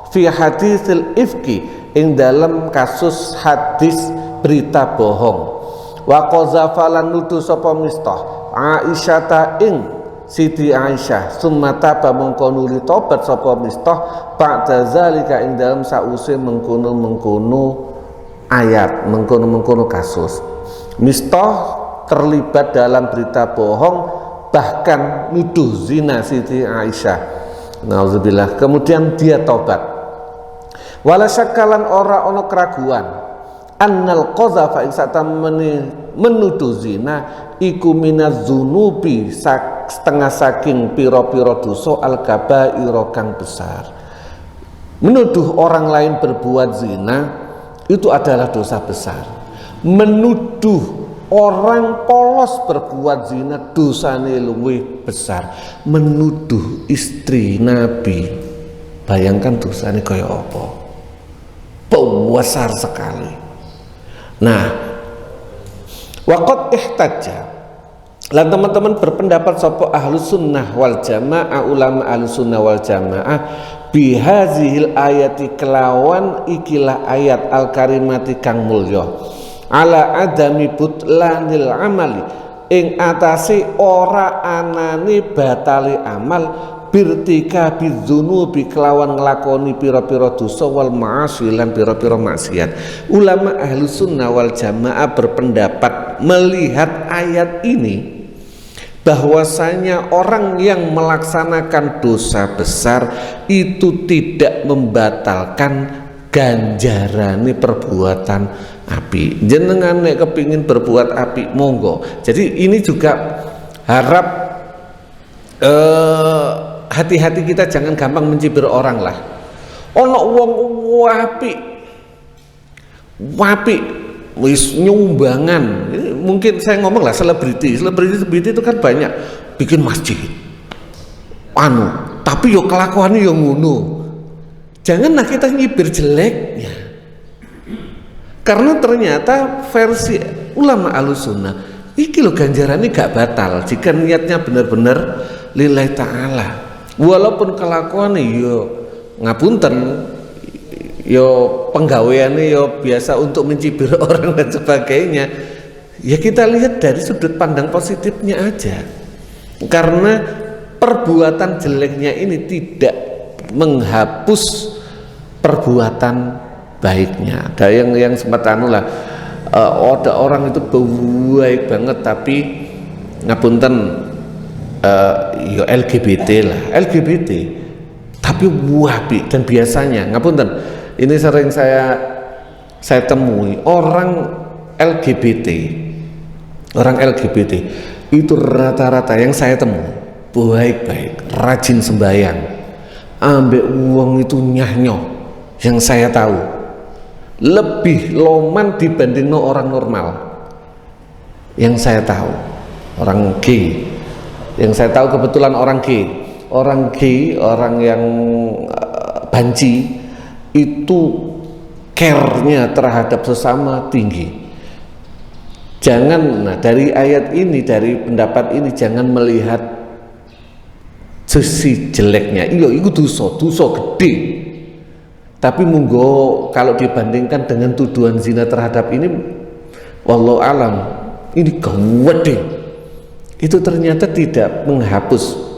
[SPEAKER 1] fi hadisil ifki ing dalam kasus hadis berita bohong. Wa qazafalan nuduh sapa mistah Aisyata ing Siti Aisyah summa taba mongko nuli tobat sapa mistah ba'da zalika ing dalam sause mengkono-mengkono ayat, mengkono-mengkono kasus. Mistah terlibat dalam berita bohong, bahkan nuduh zina Siti Aisyah, nauzubillah. Kemudian dia tobat. Wala syakkalan ora ono keraguan annal qazafa ing satamene menuduh zina iku minaz dzunubi setengah saking pira-pira dosa al-kabaira kang besar. Menuduh orang lain berbuat zina itu adalah dosa besar. Menuduh orang polos berbuat zina dosane luwih besar. Menuduh istri Nabi, bayangkan dosane kaya apa, besar sekali. Nah, waqad ihtajja lan teman-teman berpendapat sapa ahlus sunnah wal jamaah, ulama ahlus sunnah wal jamaah bihazihil ayati kelawan ikilah ayat al karimati kang mulya ala adami butlanil amali ing atase ora anane batali amal birtika bidzunubi kelawan nglakoni pira-pira dosa wal ma'asi lan pira-pira maksiat. Ulama ahlu sunnah wal jamaah berpendapat melihat ayat ini bahwasanya orang yang melaksanakan dosa besar itu tidak membatalkan ganjarane perbuatan api. Jenengan nek kepingin berbuat api monggo. Jadi ini juga harap hati-hati kita jangan gampang mencibir orang lah. Ono wong wapi wis nyumbangan. Mungkin saya ngomong lah selebriti itu kan banyak bikin masjid. Tapi yo kelakuannya yo ngono. Janganlah kita nyibir jeleknya. Karena ternyata versi ulama Ahlussunnah iki lo ganjarannya gak batal jika niatnya benar-benar lillahi ta'ala. Walaupun kelakuannya yo ngapunten, yo penggaweannya yo biasa untuk mencibir orang dan sebagainya, ya kita lihat dari sudut pandang positifnya aja. Karena perbuatan jeleknya ini tidak menghapus perbuatan baiknya. Ada yang sempat ada orang itu baik banget tapi ngapunten yo LGBT lah, LGBT tapi wahabi. Dan biasanya ngapunten, ini sering saya temui orang LGBT itu rata-rata yang saya temui baik-baik, rajin sembahyang, ambek uang itu nyahnyo. Yang saya tahu lebih loman dibanding orang normal. Yang saya tahu orang gay. Yang saya tahu kebetulan orang gay, orang yang banci itu care-nya terhadap sesama tinggi. Jangan, nah dari ayat ini, dari pendapat ini, jangan melihat sisi jeleknya. Iya, itu dosa gede. Tapi monggo kalau dibandingkan dengan tuduhan zina terhadap ini, wallahu alam, ini gede. Itu ternyata tidak menghapus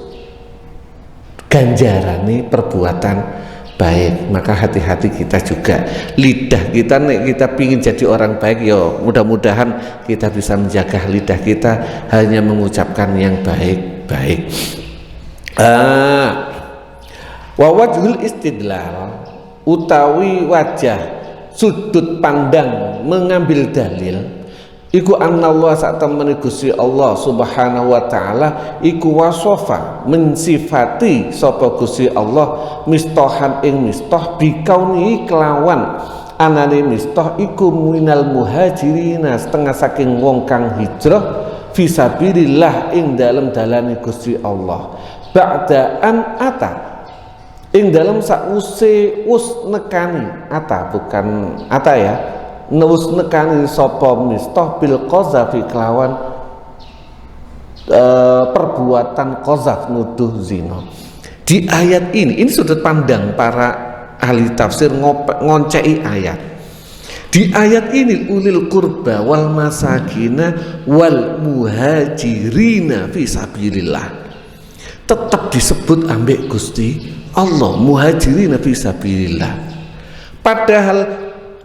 [SPEAKER 1] ganjaran perbuatan baik. Maka hati-hati kita juga, lidah kita nek kita pingin jadi orang baik, yo mudah-mudahan kita bisa menjaga lidah kita hanya mengucapkan yang baik-baik. Wa wajhul istidlal, utawi wajah sudut pandang mengambil dalil, iku annallahu satamani Gusti Allah subhanahu wa ta'ala iku wasofa mensifati sapa Gusti Allah mistohan ing mistoh bikauni kelawan anane mistoh iku minal muhajirina setengah saking wong kang hijrah fisabilillah ing dalem dalane Gusti Allah ba'da an ata ing dalem sakwuse us nekani ata, bukan ata ya, nus nekani sapa mistoh bil qazafi kelawan perbuatan qazaf nuduh zina. Di ayat ini sudut pandang para ahli tafsir ngoncei ayat. Di ayat ini ulil qurba wal masakina wal muhajirina fi sabilillah tetap disebut ambek Gusti Allah muhajirina fi sabilillah. Padahal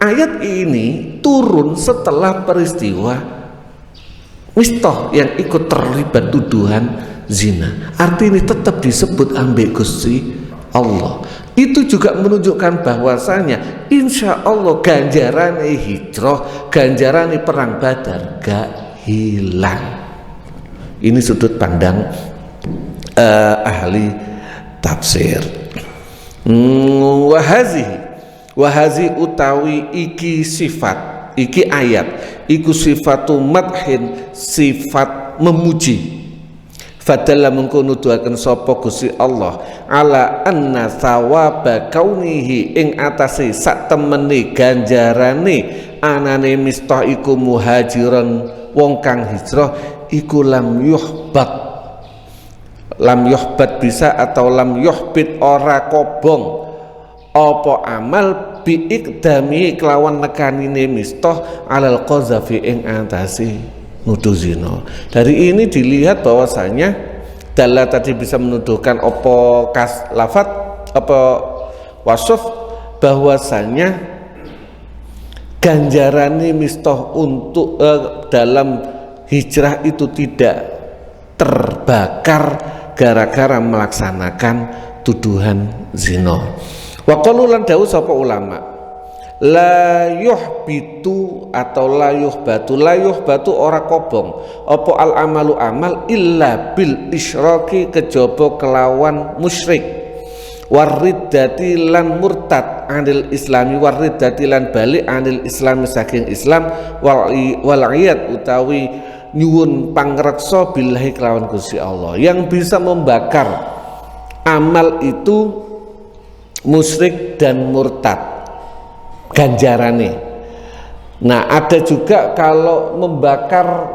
[SPEAKER 1] ayat ini turun setelah peristiwa mistoh yang ikut terlibat tuduhan zina. Arti ini tetap disebut ambek Gusti Allah. Itu juga menunjukkan bahwasanya insya Allah ganjaran hijrah, ganjaran perang Badar gak hilang. Ini sudut pandang ahli tafsir. Wahazi utawi iki sifat, iki ayat iku sifatu madhin, sifat memuji. Fadalla mengko nuduhaken sapa Gusti Allah ala anna thawaba kaunihi ing atase sak temene ganjarane anane mistah iku muhajiran wong kang hijrah iku lam yuhbat bisa atau lam yuhbit ora kobong apa amal biikdami kelawan nekanine mistah alal qazafi ing atase nuduh zina. Dari ini dilihat bahwasanya dalil tadi bisa menuduhkan apa kas lafat apa wasuf bahwasanya ganjarane mistah untuk dalam hijrah itu tidak terbakar gara-gara melaksanakan tuduhan zina. Wa qalu lan dawuh sapa ulama la yuhbitu atau la yuhbatu ora kobong apa al amalu amal illa bil isyraki kejaba kelawan musyrik wariddati lan murtad anil islami wariddati lan balik anil islami saking islam wal iyad utawi nyuwun pangreksa billahi kelawan Gusti Allah. Yang bisa membakar amal itu musyrik dan murtad ganjarane. Nah ada juga kalau membakar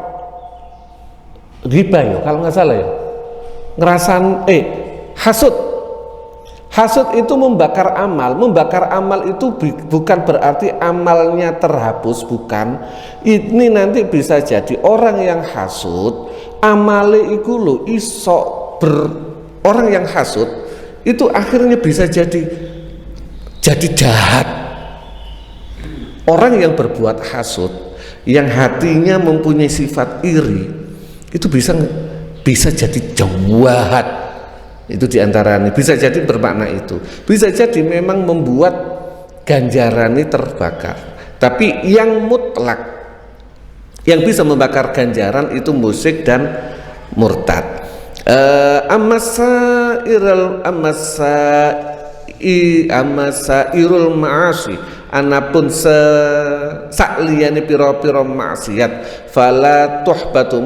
[SPEAKER 1] riba ya kalau nggak salah ya, ngerasan hasud itu membakar amal itu bukan berarti amalnya terhapus, bukan. Ini nanti bisa jadi orang yang hasud amale iku lho iso orang yang hasud itu akhirnya bisa jadi jahat. Orang yang berbuat hasud, yang hatinya mempunyai sifat iri, itu bisa jadi jahat. Itu diantaranya bisa jadi bermakna itu. Bisa jadi memang membuat ganjarannya terbakar. Tapi yang mutlak, yang bisa membakar ganjaran itu musyrik dan murtad. Amasairul ma'asi anapun sakliyane pira-pira maksiat fala tuhbitu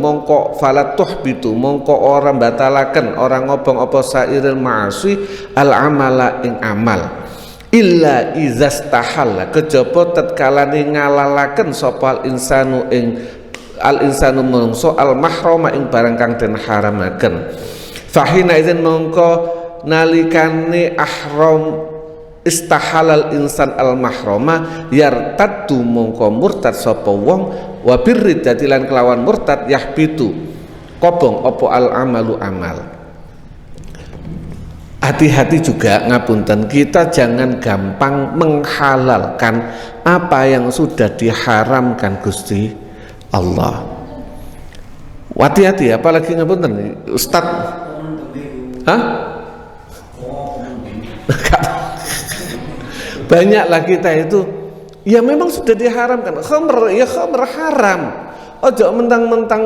[SPEAKER 1] mongko ora batalaken ora ngobong apa sairil ma'asi al amala ing amal illa izastahalla kejaba tatkalane ngalalaken sapa insanu ing al insanu menungso al mahrama ing barang kang den haramaken. Fahina idzin mongko nalikane ahram istahalal insan al mahrama yartaddu mongko murtad sapa wong wa birriddati lan kelawan murtad yahbitu kobong opo al amalu amal. Hati-hati juga ngapunten, kita jangan gampang menghalalkan apa yang sudah diharamkan Gusti Allah. Hati-hati, apalagi ngapunten Ustadz. Hah? Banyaklah kita itu ya memang sudah diharamkan. Khamr ya khamr haram. Ojo mentang-mentang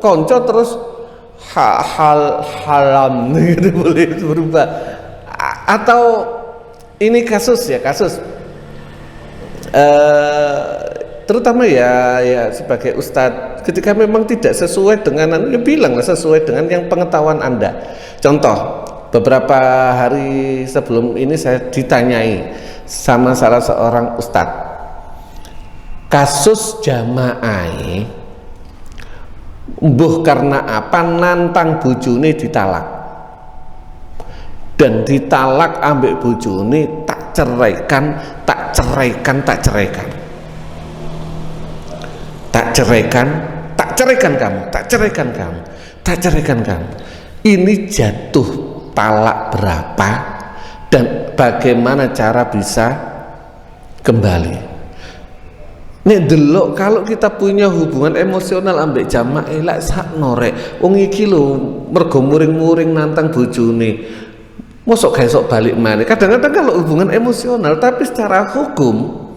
[SPEAKER 1] konco terus halam gitu boleh berubah. Atau ini kasus terutama ya sebagai ustadz, ketika memang tidak sesuai dengan ya bilanglah sesuai dengan yang pengetahuan Anda. Contoh, beberapa hari sebelum ini saya ditanyai sama salah seorang ustadz, kasus jamaah mbuh karena apa nantang bojone ditalak, dan ditalak ambek bojone tak ceraikan kamu. Ini jatuh talak berapa dan bagaimana cara bisa kembali? Nek delok kalau kita punya hubungan emosional ambek jamaah lak sakno rek wong iki lho mergo muring-muring nantang bojone mosok gak esok balik maneh. Kadang-kadang kalau hubungan emosional, tapi secara hukum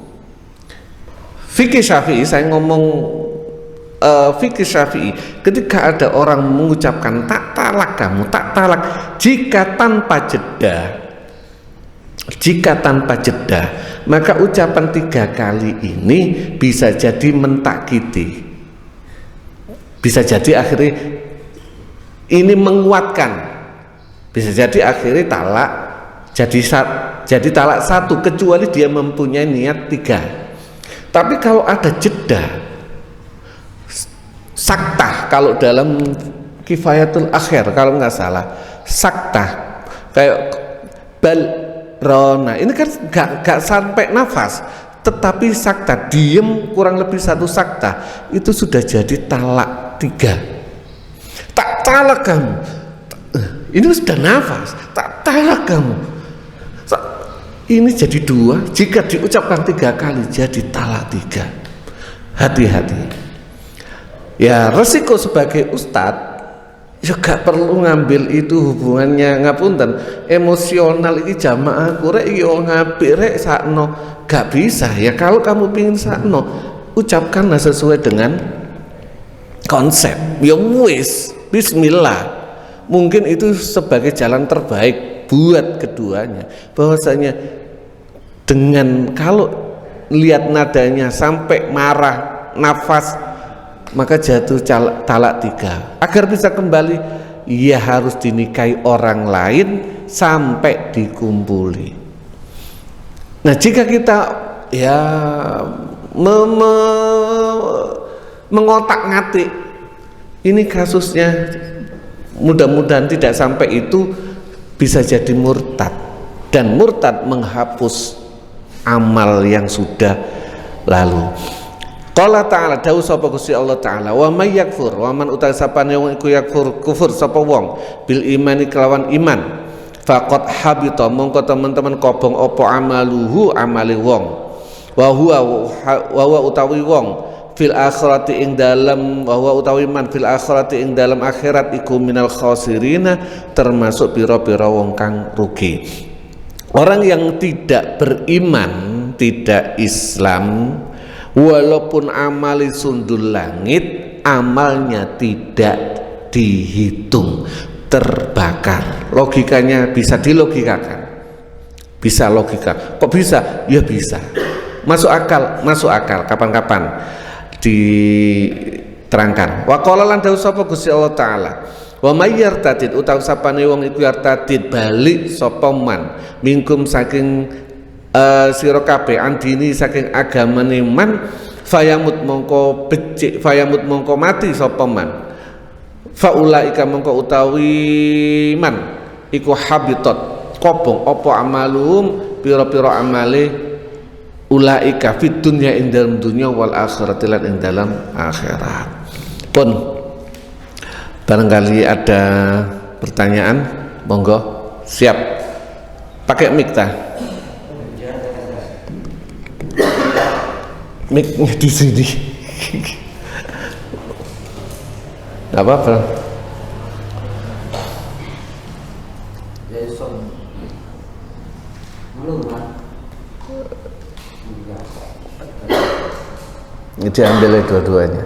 [SPEAKER 1] fikih Syafi'i, saya ngomong fikih Syafi'i, ketika ada orang mengucapkan tak talak kamu, tak talak jika tanpa jeda, maka ucapan 3 kali ini bisa jadi mentakiti, bisa jadi akhirnya ini menguatkan, bisa jadi akhirnya talak jadi talak 1, kecuali dia mempunyai niat 3. Tapi kalau ada jeda saktah, kalau dalam Kifayatul Akhir kalau nggak salah saktah kayak Rona ini kan gak sampai nafas, tetapi sakta diem kurang lebih 1 sakta itu sudah jadi talak 3. Tak talak kamu, ini sudah nafas, tak talak kamu, ini jadi 2. Jika diucapkan 3 kali jadi talak 3. Hati-hati ya, resiko sebagai ustadz juga perlu ngambil itu hubungannya ngapunten emosional ini jamaah kurek yo ngapik rek sakno, gak bisa ya. Kalau kamu pingin sakno ucapkanlah sesuai dengan konsep ya wis bismillah. Mungkin itu sebagai jalan terbaik buat keduanya, bahwasanya dengan kalau lihat nadanya sampai marah nafas maka jatuh talak 3. Agar bisa kembali ia harus dinikahi orang lain sampai dikumpuli. Nah jika kita ya mengotak-ngatik ini kasusnya, mudah-mudahan tidak sampai itu, bisa jadi murtad, dan murtad menghapus amal yang sudah lalu. Qala ta'ala dawuh sapa Gusti Allah taala, wa may yakfur wa man utawi sapane wong iku yakfur kufur sapa wong bil imani kelawan iman faqad habita mongko teman-teman kobong apa amaluhu amali wong wa huwa utawi wong fil akhirati ing dalem wa huwa utawi man fil akhirati ing dalem akhirat iku minal khosirina termasuk pira-pira wong kang rugi. Orang yang tidak beriman, tidak Islam, walaupun amali sundul langit, amalnya tidak dihitung, terbakar. Logikanya bisa dilogikakan, bisa logika. Kok bisa? Ya bisa. Masuk akal kapan-kapan diterangkan. Wa qala lan dawuh sapa Gusti Allah taala, wa may yartadid utawi sapane wong iku yartadid balik sapa man mingkum saking sira kabeh andini saking agamane man fayamut mongko mati sapa man, faulaika mongko utawi man iku habitat kobong apa amaluhum pira-pira amale ulaika fid dunya ing dalam dunya wal akhirati lan ing dalam akhirat. Pun barangkali ada pertanyaan, monggo siap pakai mic ta. Mic di sini. Enggak apa-apa. Ini diambil dua-duanya.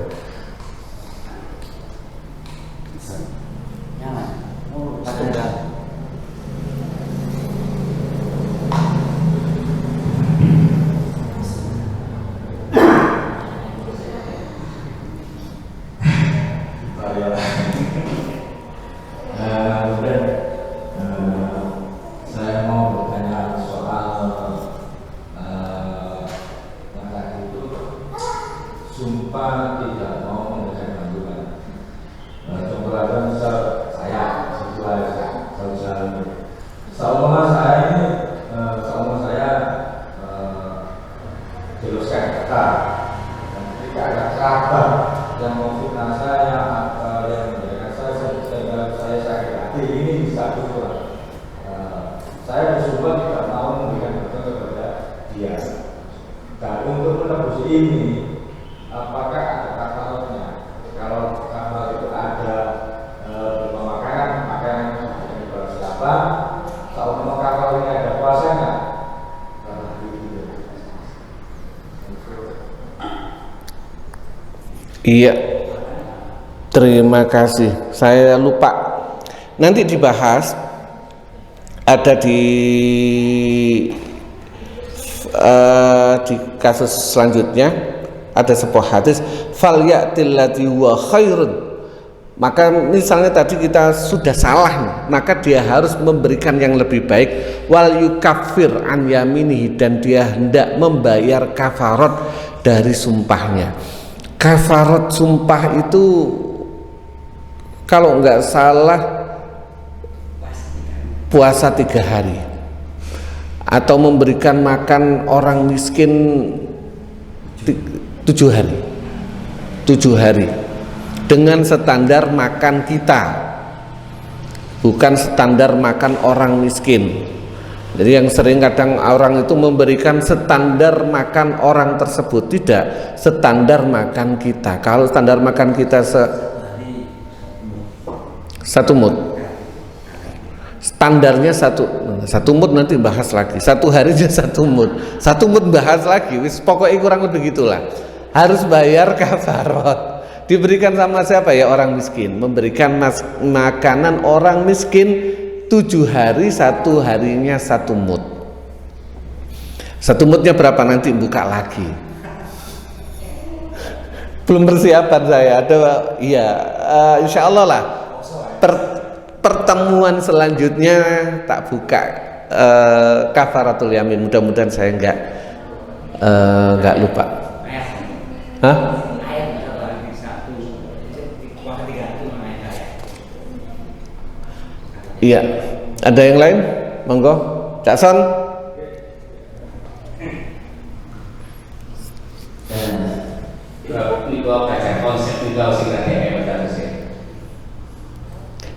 [SPEAKER 1] Iya, terima kasih. Saya lupa. Nanti dibahas. Ada di kasus selanjutnya ada sebuah hadis fal ya'til ladzi huwa khairun. Maka misalnya tadi kita sudah salah, maka dia harus memberikan yang lebih baik. Wal yukaffir an yaminihi, dan dia hendak membayar kafarat dari sumpahnya. Kafarat sumpah itu kalau nggak salah puasa 3 hari atau memberikan makan orang miskin 7 hari 7 hari dengan standar makan kita, bukan standar makan orang miskin. Jadi yang sering kadang orang itu memberikan standar makan orang tersebut, tidak standar makan kita. Kalau standar makan kita satu mud, standarnya satu mud, nanti bahas lagi. 1 harinya 1 mud bahas lagi. Pokoknya kurang lebih gitulah. Harus bayar kafarat. Diberikan sama siapa ya? Orang miskin. Memberikan makanan orang miskin 7 hari, 1 harinya 1 mud. 1 mudnya berapa nanti buka lagi. Belum persiapan saya. Ada iya, insya Allah lah. Pertemuan selanjutnya tak buka kafaratul yamin. Mudah-mudahan saya enggak lupa. Hah? Iya, ada yang lain? Monggo, Cak Son.
[SPEAKER 2] Baca konsep juga sih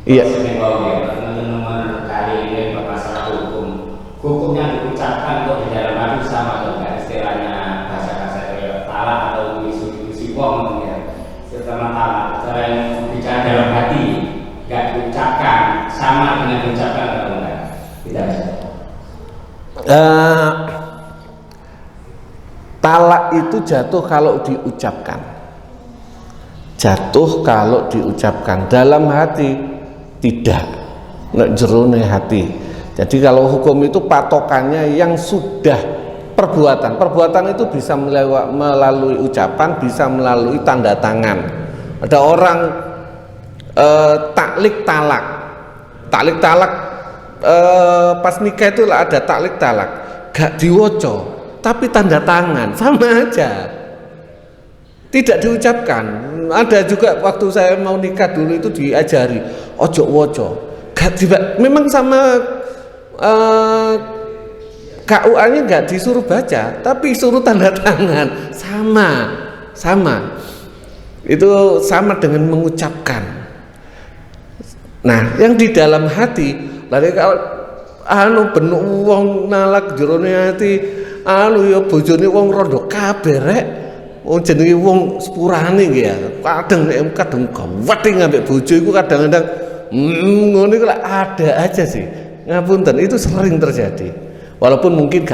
[SPEAKER 1] iya.
[SPEAKER 2] Teman-teman kali ini masalah hukum yang diucapkan untuk di dalam hati sama atau enggak, istilahnya bahasa kayak talak atau isu wong ya. Setelah talak, cara yang bicara dalam hati enggak diucapkan sama dengan diucapkan atau enggak? Tidak bisa.
[SPEAKER 1] Talak itu jatuh kalau diucapkan. Jatuh kalau diucapkan, dalam hati tidak, nek jerone hati. Jadi kalau hukum itu patokannya yang sudah perbuatan itu bisa melalui ucapan, bisa melalui tanda tangan. Ada orang taklik talak pas nikah itu lah ada taklik talak, gak diwoco tapi tanda tangan, sama aja. tidak diucapkan. Ada juga waktu saya mau nikah dulu itu diajari ojo woco. Gak tiba, memang sama KUA-nya nggak disuruh baca, tapi suruh tanda tangan. Sama. Itu sama dengan mengucapkan. Nah, yang di dalam hati, lari kalau benuk wong nalak jerone ati, ya bojone wong rondo kabeh rek. Wong jenenge wong sepurane nggih ya. Kadang gawat ngambek bojo iku kadang-kadang ngono iku ada aja sih. Ngapunten, itu sering terjadi. Walaupun mungkin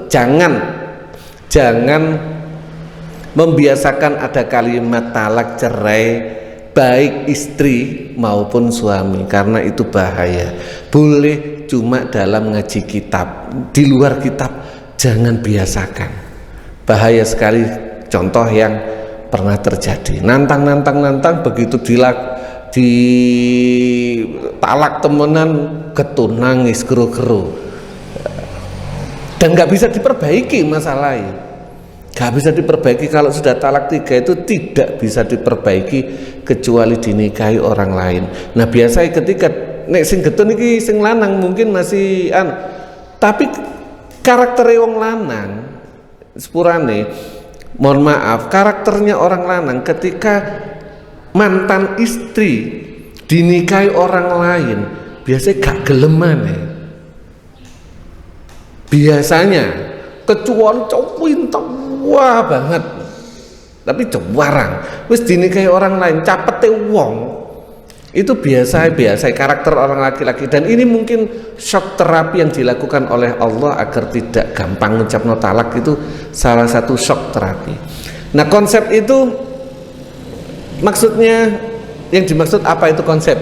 [SPEAKER 1] jangan membiasakan ada kalimat talak cerai baik istri maupun suami, karena itu bahaya. Boleh cuma dalam ngaji kitab, di luar kitab jangan biasakan. Bahaya sekali. Contoh yang pernah terjadi, nantang begitu talak temenan getun nangis geru-geru, dan nggak bisa diperbaiki masalahnya. Gak bisa diperbaiki. Kalau sudah talak 3 itu tidak bisa diperbaiki kecuali dinikahi orang lain. Nah biasanya ketika nek sing getun iki sing lanang mungkin masih tapi karakter wong lanang sepurane, mohon maaf, karakternya orang lanang ketika mantan istri dinikahi orang lain biasanya gak geleman biasanya, kecuali cowok wah banget, tapi jarang wis dinikahi orang lain capete wong, itu biasa karakter orang laki-laki. Dan ini mungkin shock terapi yang dilakukan oleh Allah agar tidak gampang ngucapno talak, itu salah satu shock terapi. Nah konsep itu maksudnya, yang dimaksud apa itu konsep?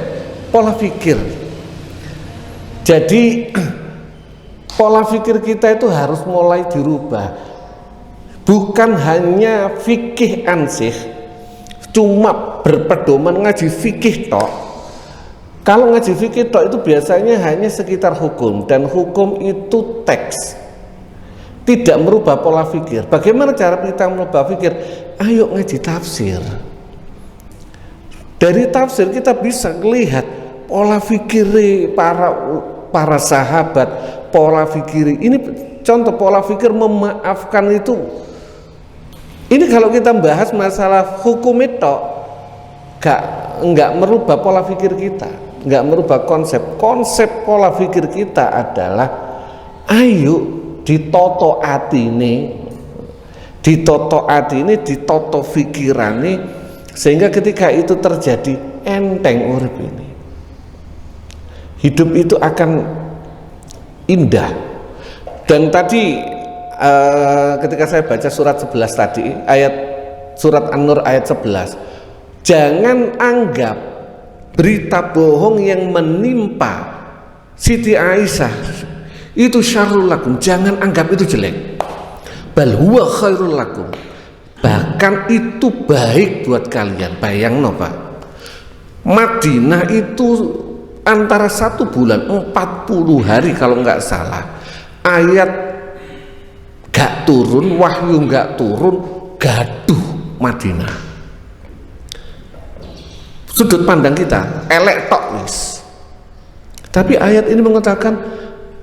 [SPEAKER 1] Pola pikir. Jadi pola pikir kita itu harus mulai dirubah. Bukan hanya fikih ansih, cuma berpedoman ngaji fikih tok. Kalau ngaji fikih tok itu biasanya hanya sekitar hukum, dan hukum itu teks, tidak merubah pola pikir. Bagaimana cara kita merubah pikir? Ayo ngaji tafsir. Dari tafsir kita bisa melihat pola fikir para sahabat, pola fikir ini contoh pola fikir memaafkan itu. Ini kalau kita bahas masalah hukum itu nggak merubah pola pikir kita, nggak merubah konsep pola pikir kita adalah ayo ditoto atine, ditoto pikirane, sehingga ketika itu terjadi enteng urip ini, hidup itu akan indah. Dan tadi ketika saya baca surat 11 tadi, surat An-Nur ayat 11, jangan anggap berita bohong yang menimpa Siti Aisyah itu syarrul lakum, jangan anggap itu jelek. Bal huwa khairul lakum, bahkan itu baik buat kalian. Bayangno Pak, Madinah itu antara 1 bulan 40 hari kalau nggak salah, ayat gak turun, wahyu gak turun, gaduh Madinah. Sudut pandang kita elek tok wis. Tapi ayat ini mengatakan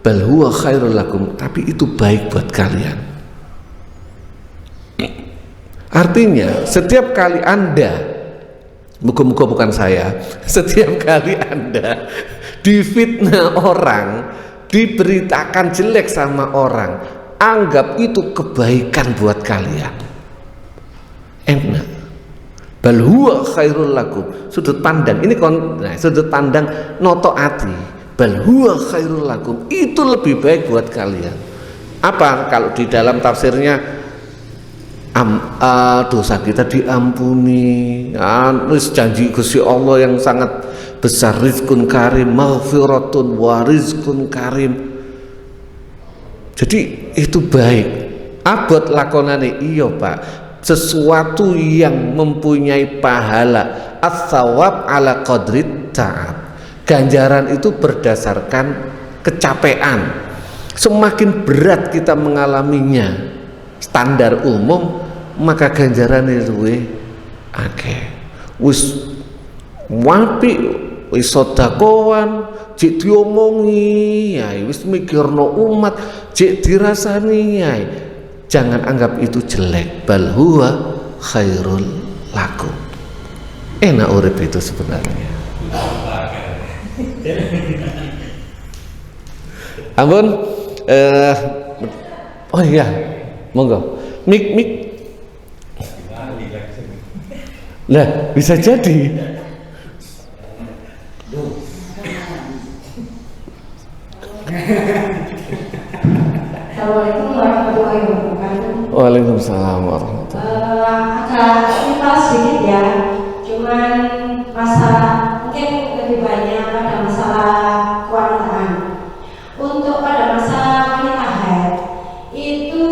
[SPEAKER 1] bal huwa khairul lakum, tapi itu baik buat kalian. Artinya setiap kali Anda, muka-muka bukan saya, setiap kali Anda difitnah orang, diberitakan jelek sama orang, anggap itu kebaikan buat kalian. Enak. Bal huwa khairul lakum. Sudut pandang ini sudut pandang noto ati. Bal huwa khairul lakum, itu lebih baik buat kalian. Apa kalau di dalam tafsirnya dosa kita diampuni, janji Gusti Allah yang sangat besar, rizkun karim, maghfiratun wa rizkun karim. Jadi itu baik. Abot lakonane iya Pak, sesuatu yang mempunyai pahala as-sawab ala qadrit ta'ab. Ganjaran itu berdasarkan kecapean. Semakin berat kita mengalaminya, standar umum maka ganjarane luwih akeh. Wis wapi wis sedakoan jek diomongi ya wis mikirno umat jek dirasani ya jangan anggap itu jelek, bal huwa khairul lakum. Enak urip itu sebenarnya. Ampun, oh iya, monggo. Mik. Lah, bisa jadi.
[SPEAKER 3] Assalamualaikum warahmatullahi wabarakatuh.
[SPEAKER 1] Waalaikumsalam warahmatullahi.
[SPEAKER 3] Agak simpel sedikit ya, cuman masalah mungkin lebih banyak pada masalah kewanitaan. Untuk pada masalah wanita haid itu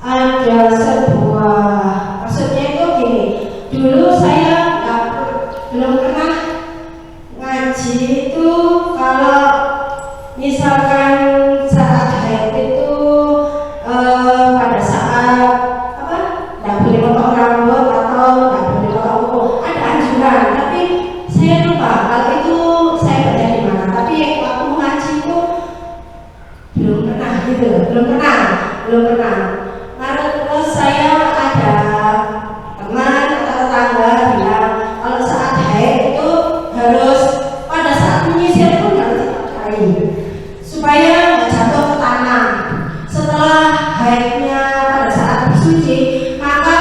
[SPEAKER 3] ada sebuah, maksudnya itu gini. Dulu saya belum pernah ngaji itu kalau misalkan saat haid itu pada saat apa nggak boleh potong rambut atau nggak boleh potong kuku, ada anjuran, tapi saya lupa kalau itu saya baca di mana. Tapi waktu ngaji itu belum pernah gitu, belum pernah. Lalu terus saya ada teman atau tetangga bilang kalau saat haid itu harus pada saat menyisir pun harus dipakai supaya nggak jatuh ke tanah. Setelah haidnya pada saat bersuci, maka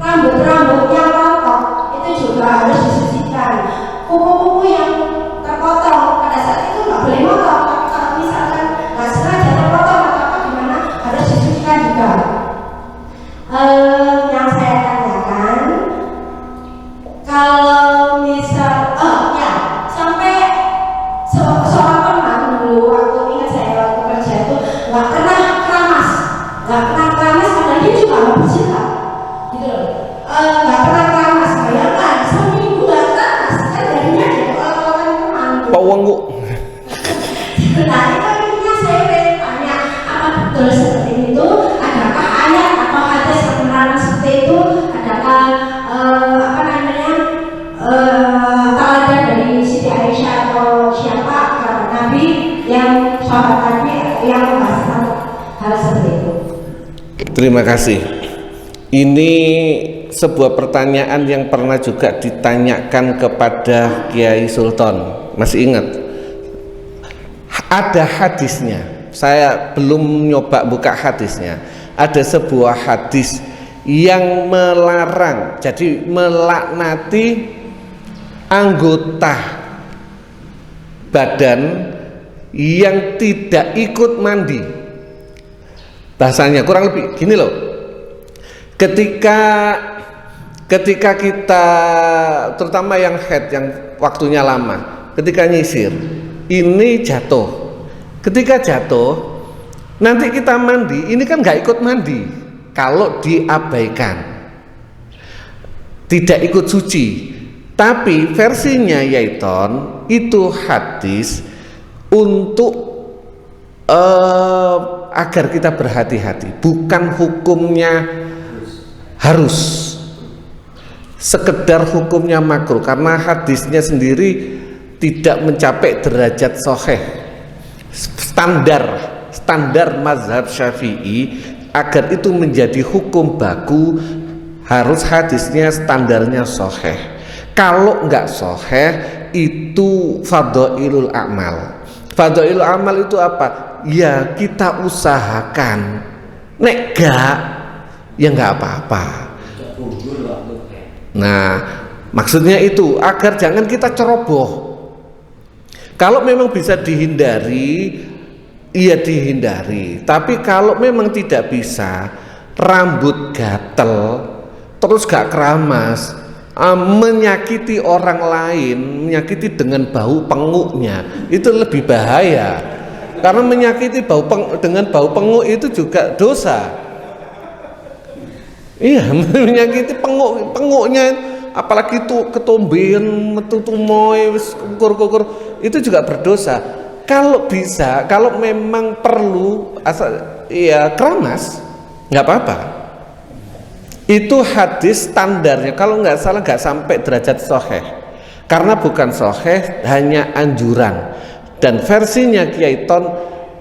[SPEAKER 3] rambut-rambut yang rontok itu juga harus disucikan. Kuku-kuku yang terpotong pada saat itu nggak boleh motong, tapi kalau misalkan nggak sengaja terpotong atau apa gimana harus disucikan juga. Yang saya tanyakan, kalau misal, sampai seorang teman dulu waktu ingat saya waktu kerja itu nggak pernah keramas padahal dia juga nggak bersilat, gitu loh. Nggak pernah keramas, bayangkan seminggu nggak keramas kan jadinya jadi orang-orang teman.
[SPEAKER 1] Pak Wanggu.
[SPEAKER 3] Nah itu intinya saya pengen tanya, apa betul seperti itu? Adakah ayat atau hadis yang melarang seperti itu? Adakah teladan dari Siti Aisyah atau siapa kerabat Nabi yang sahabat Nabi yang membahas hal seperti itu?
[SPEAKER 1] Terima kasih. Ini sebuah pertanyaan yang pernah juga ditanyakan kepada Kiai Sultan. Masih ingat? Ada hadisnya. Saya belum nyoba buka hadisnya. Ada sebuah hadis yang melarang, jadi melaknati anggota badan yang tidak ikut mandi. Bahasanya kurang lebih gini loh. Ketika kita, terutama yang haid yang waktunya lama, ketika nyisir ini jatuh. Ketika jatuh nanti kita mandi, ini kan nggak ikut mandi kalau diabaikan, tidak ikut suci. Tapi versinya Yaiton itu hadis untuk agar kita berhati-hati, bukan hukumnya harus, sekedar hukumnya makruh, karena hadisnya sendiri tidak mencapai derajat sahih. Standar mazhab Syafi'i agar itu menjadi hukum baku harus hadisnya standarnya sahih. Kalau enggak sahih itu fadhailul amal. Fadhailul amal itu apa? Ya kita usahakan. Nek enggak ya enggak apa-apa. Nah, maksudnya itu agar jangan kita ceroboh. Kalau memang bisa dihindari, iya dihindari. Tapi kalau memang tidak bisa, rambut gatel, terus gak keramas, menyakiti orang lain, menyakiti dengan bau penguknya, itu lebih bahaya. Karena menyakiti dengan bau penguk itu juga dosa. Iya, menyakiti penguknya, apalagi itu ketombean, metu tumoy, kukur-kukur, itu juga berdosa. Kalau bisa, kalau memang perlu, asal ya keramas, nggak apa-apa. Itu hadis standarnya kalau nggak salah nggak sampai derajat sahih, karena bukan sahih, hanya anjuran. Dan versinya Kiai Ton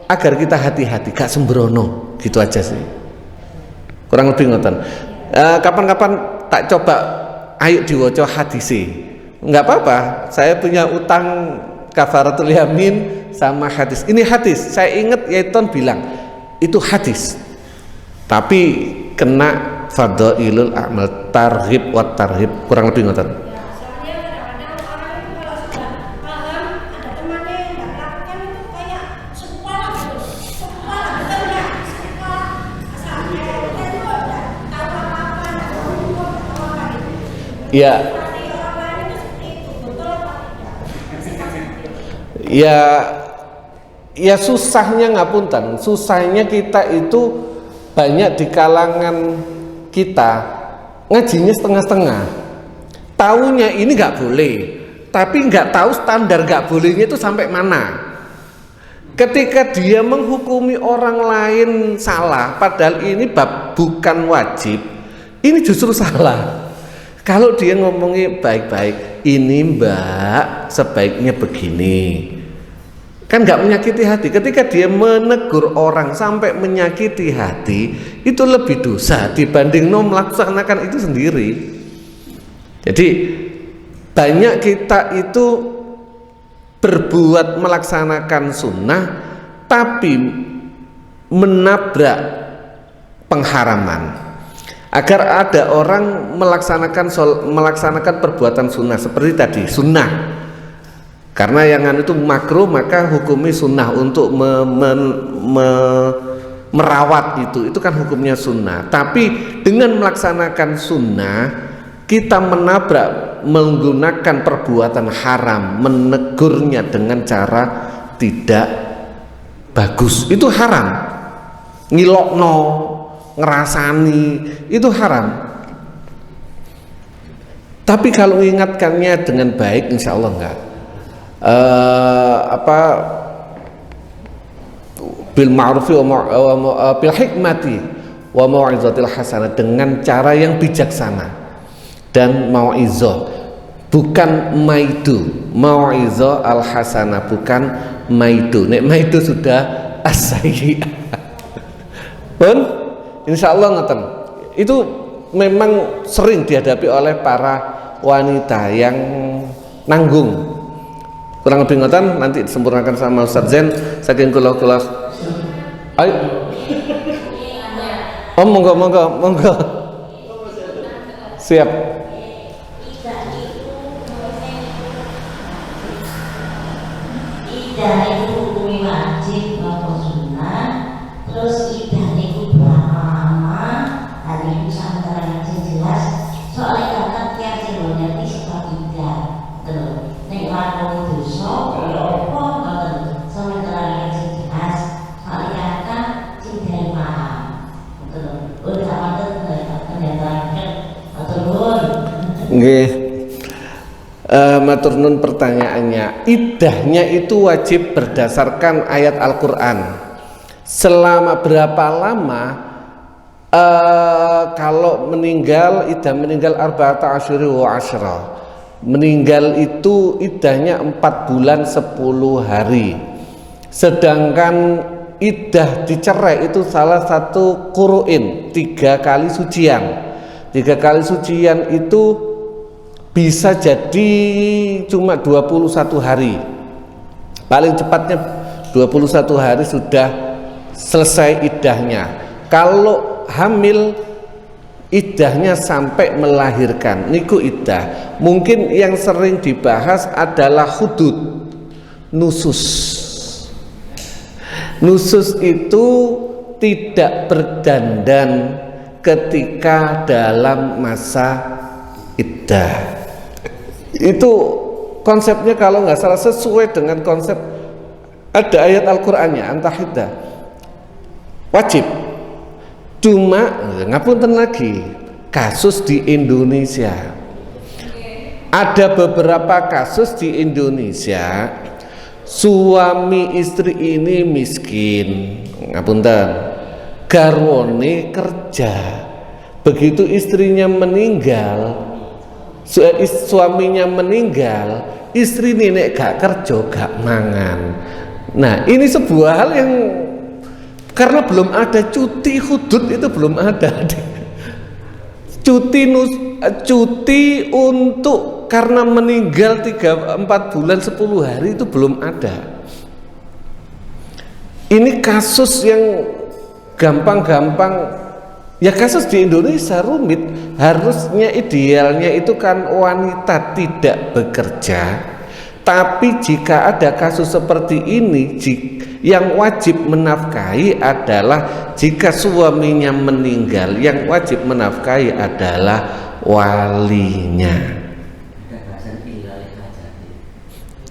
[SPEAKER 1] agar kita hati-hati, gak sembrono, gitu aja sih. Kurang lebih ngoten. Kapan-kapan tak coba, ayo diwoco hadisi. Nggak apa-apa, saya punya utang kafaratul yamin sama hadis. Ini hadis, saya ingat Kiai Ton bilang itu hadis. Tapi kena fadailul a'mal, targhib wa tarhib, kurang lebih ngoten. Ya susahnya ngapunten, susahnya kita itu banyak di kalangan kita ngajinya setengah-setengah. Taunya ini nggak boleh, tapi nggak tahu standar nggak bolehnya itu sampai mana. Ketika dia menghukumi orang lain salah, padahal ini bab bukan wajib, ini justru salah. Kalau dia ngomongnya baik-baik, ini mbak sebaiknya begini, kan nggak menyakiti hati. Ketika dia menegur orang sampai menyakiti hati, itu lebih dosa dibanding melaksanakan itu sendiri. Jadi banyak kita itu berbuat melaksanakan sunnah tapi menabrak pengharaman. Agar ada orang melaksanakan perbuatan sunnah seperti tadi sunnah, karena yang itu makruh maka hukumi sunnah untuk merawat itu kan hukumnya sunnah. Tapi dengan melaksanakan sunnah kita menabrak menggunakan perbuatan haram, menegurnya dengan cara tidak bagus, itu haram. Ngilokno, ngerasani, itu haram. Tapi kalau mengingatkannya dengan baik, insya Allah enggak. Bil ma'rufi wa bil hikmati wa mau'izatil hasanah, dengan cara yang bijaksana dan mau'izah, bukan maidu. Mau'izah al hasanah, bukan maidu. Nek maidu sudah asyi. Pun insya Allah ngoten. Itu memang sering dihadapi oleh para wanita yang nanggung. Kurang lebih ngoten, nanti disempurnakan sama Ustaz Zen saking kula-kula. Ayo. Oh monggo. Siap.
[SPEAKER 4] Idah itu hukumi wajib atau sunnah, terus idah itu berapa lama? Tadi itu sama yang jelas. Soalnya kakak tiap sebelumnya ini sebab idah terus. Nek waktu itu so, ya apa nggak sama yang jelas. Soalnya kakak cinta paham. Terus udah apa ternyata terus.
[SPEAKER 1] Nggih. Matur nun pertanyaannya, iddahnya itu wajib berdasarkan ayat Al-Quran. Selama berapa lama? Kalau meninggal, iddah meninggal arba'ata asyuri wa asyra. Meninggal itu iddahnya 4 bulan 10 hari. Sedangkan iddah dicerai itu salah satu qur'in, 3 kali sucian. 3 kali sucian itu bisa jadi cuma 21 hari. Paling cepatnya 21 hari sudah selesai iddahnya. Kalau hamil, iddahnya sampai melahirkan, niku iddah. Mungkin yang sering dibahas adalah hudud, nusus. Nusus itu tidak berdandan ketika dalam masa iddah. Itu konsepnya kalau nggak salah sesuai dengan konsep ada ayat Al-Qur'annya, antahiddah wajib. Cuma ngapunten lagi, kasus di Indonesia ada beberapa kasus di Indonesia, suami istri ini miskin, ngapunten, garwane kerja, begitu istrinya meninggal, suaminya meninggal, istri nenek gak kerja, gak mangan. Nah, ini sebuah hal yang karena belum ada cuti hudud, itu belum ada. Cuti untuk karena meninggal 3-4 bulan 10 hari itu belum ada. Ini kasus yang gampang-gampang, ya kasus di Indonesia rumit. Harusnya idealnya itu kan wanita tidak bekerja, tapi jika ada kasus seperti ini, yang wajib menafkahi adalah jika suaminya meninggal, yang wajib menafkahi adalah walinya.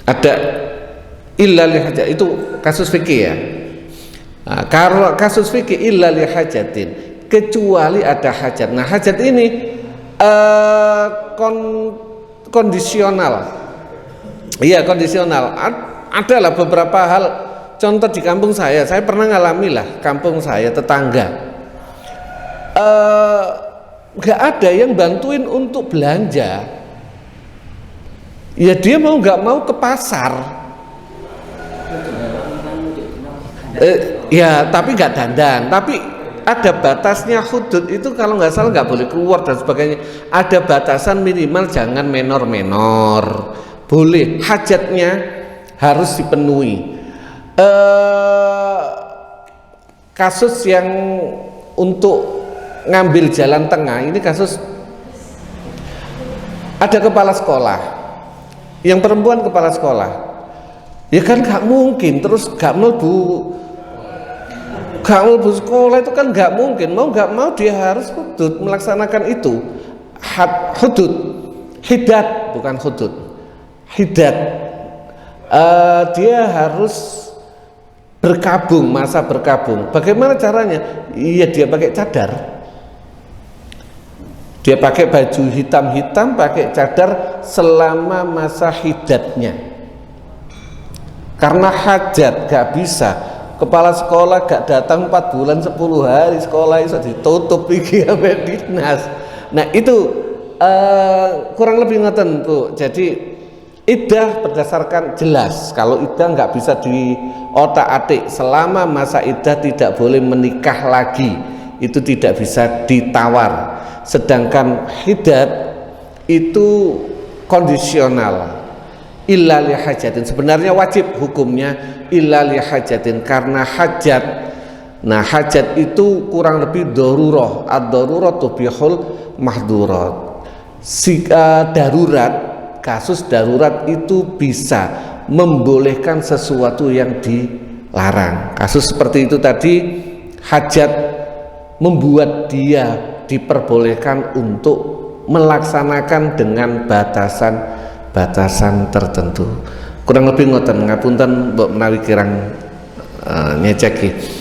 [SPEAKER 1] Ada illa li hajat, itu kasus fikih ya. Nah, kalau kasus fikih illa li hajatin, kecuali ada hajat. Nah, hajat ini kondisional. Iya, kondisional. Adalah beberapa hal. Contoh di kampung saya pernah ngalami lah, kampung saya tetangga nggak ada yang bantuin untuk belanja. Ya dia mau nggak mau ke pasar. Ya tapi nggak dandan, tapi ada batasnya hudud itu, kalau nggak salah nggak boleh keluar dan sebagainya. Ada batasan minimal, jangan menor-menor, boleh hajatnya harus dipenuhi. Kasus yang untuk ngambil jalan tengah ini kasus ada kepala sekolah, yang perempuan kepala sekolah, ya kan nggak mungkin terus gak melbu sekolah, itu kan nggak mungkin. Mau nggak mau dia harus hudud, melaksanakan itu. Hudud, hidat bukan hudud, hidat. Dia harus berkabung, masa berkabung. Bagaimana caranya? Iya, dia pakai cadar. Dia pakai baju hitam-hitam, pakai cadar selama masa hidatnya. Karena hajat gak bisa. Kepala sekolah gak datang 4 bulan 10 hari, sekolah itu ditutup iki sampai dinas. Nah, itu kurang lebih ngoten, Bu. Jadi iddah berdasarkan jelas, kalau iddah nggak bisa di otak-atik, selama masa iddah tidak boleh menikah lagi, itu tidak bisa ditawar. Sedangkan hidat itu kondisional, illa li hajatin, sebenarnya wajib hukumnya illa li hajatin, karena hajat. Nah, hajat itu kurang lebih darurah, ad-darurah tubihul mahdurat. Darurat, kasus darurat itu bisa membolehkan sesuatu yang dilarang. Kasus seperti itu tadi, hajat membuat dia diperbolehkan untuk melaksanakan dengan batasan tertentu. Kurang lebih ngoten, ngapunten mbok menawi kirang nyeceki.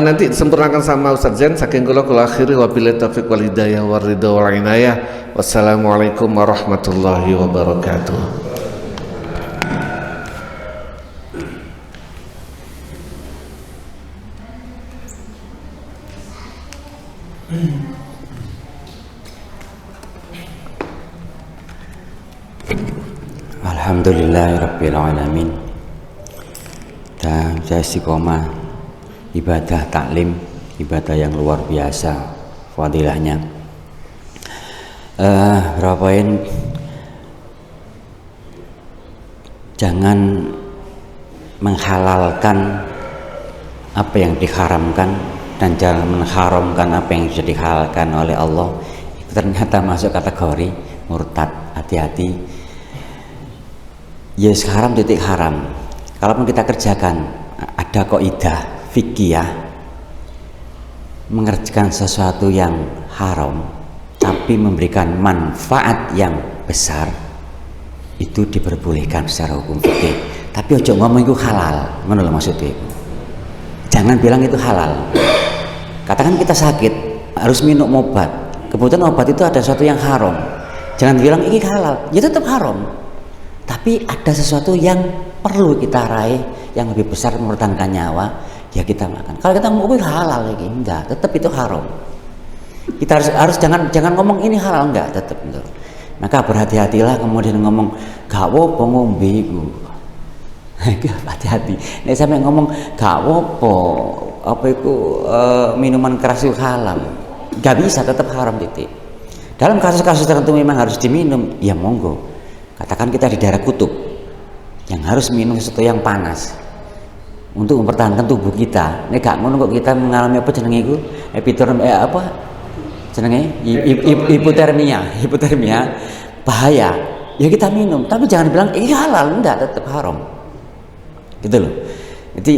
[SPEAKER 1] Nanti disempurnakan sama Ustaz Zain. Saking kula akhiri, wabillahi taufiq wal hidayah war ridha wal inayah. Wassalamualaikum warahmatullahi wabarakatuh.
[SPEAKER 5] Alhamdulillahirabbil alamin. Dan saya istiqomah ibadah taklim, ibadah yang luar biasa fadilahnya. Berapa poin? Jangan menghalalkan apa yang diharamkan, dan jangan mengharamkan apa yang sudah dihalalkan oleh Allah. Itu ternyata masuk kategori murtad. Hati-hati. Ya, haram titik haram. Kalaupun kita kerjakan, ada kaidah fikih mengerjakan sesuatu yang haram tapi memberikan manfaat yang besar, itu diperbolehkan secara hukum fikih. Tapi ojo ngomong itu halal, mana lo maksudnya? Jangan bilang itu halal. Katakan kita sakit, harus minum obat, kebetulan obat itu ada sesuatu yang haram, jangan bilang ini halal, ya tetap haram. Tapi ada sesuatu yang perlu kita raih, yang lebih besar mempertahankan nyawa, ya kita makan. Kalau kita mau halal lagi, enggak, tetap itu haram. Kita harus jangan ngomong ini halal, enggak, tetap gitu. Maka berhati-hatilah kemudian ngomong gak apa ngombe iku. Hati-hati. Nek sampe ngomong gak apa itu minuman keras itu halal. Gak bisa, tetap haram titik. Dalam kasus-kasus tertentu memang harus diminum, ya monggo. Katakan kita di daerah kutub yang harus minum sesuatu yang panas untuk mempertahankan tubuh kita. Nek gak ngono kok kita mengalami apa jenenge iku? Apa jenenge? Hipotermia. Bahaya. Ya kita minum, tapi jangan bilang halal, enggak, tetap haram. Gitu loh. Jadi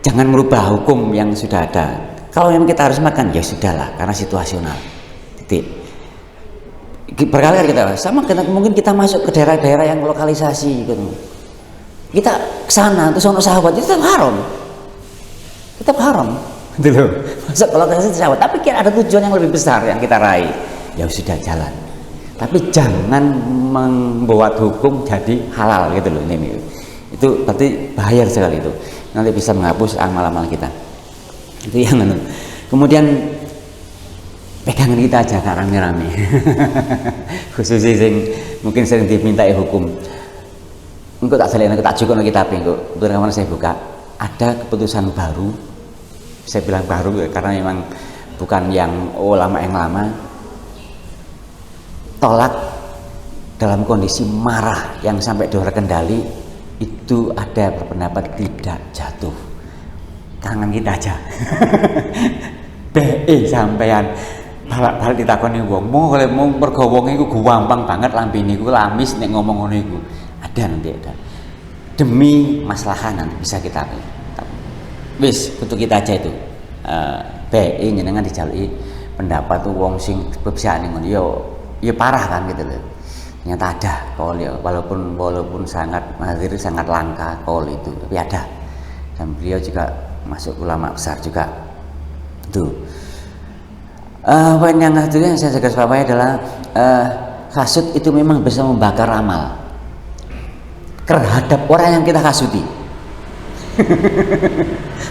[SPEAKER 5] jangan merubah hukum yang sudah ada. Kalau memang kita harus makan, ya sudahlah, karena situasional. Titik. Berkali-kali kita sama, mungkin kita masuk ke daerah-daerah yang lokalisasi gitu. Kita ke sana terus ono sahabat, itu tetap haram. Tetap haram. Gitu loh. Masuk ke lokalisasi sahabat, tapi kira ada tujuan yang lebih besar yang kita raih. Ya sudah, jalan. Tapi jangan membuat hukum jadi halal gitu loh ini. Itu berarti bahaya sekali itu. Nanti bisa menghapus amal-amal kita. Itu yang kemudian pegangan kita aja gak rame-rame. Khususnya mungkin sering dimintai hukum. Engko tak salehna tak jukokno kitab engko. Kebetulan kemarin saya buka, ada keputusan baru. Saya bilang baru karena memang bukan yang ulama yang lama. Tolak dalam kondisi marah yang sampai di luar kendali, itu ada berpendapat tidak jatuh. Tangan kita aja. Sampean balik ditakoni wong, mau mergo wong iku gampang banget lambene iku lamis nek ngomong ngono iku. Ada nanti ada. Demi maslahan bisa kita. Wis, kudu kita aja itu. Jenengan dijaluki pendapat tuh wong sing bebasane ngono ya parah kan gitu loh. Ternyata ada kol ya, walaupun sangat mahir, sangat langka kol itu, tapi ada. Dan beliau juga masuk ulama besar juga. Itu. Poin yang kedua yang saya garis bawahi adalah hasud itu memang bisa membakar amal terhadap orang yang kita hasuti.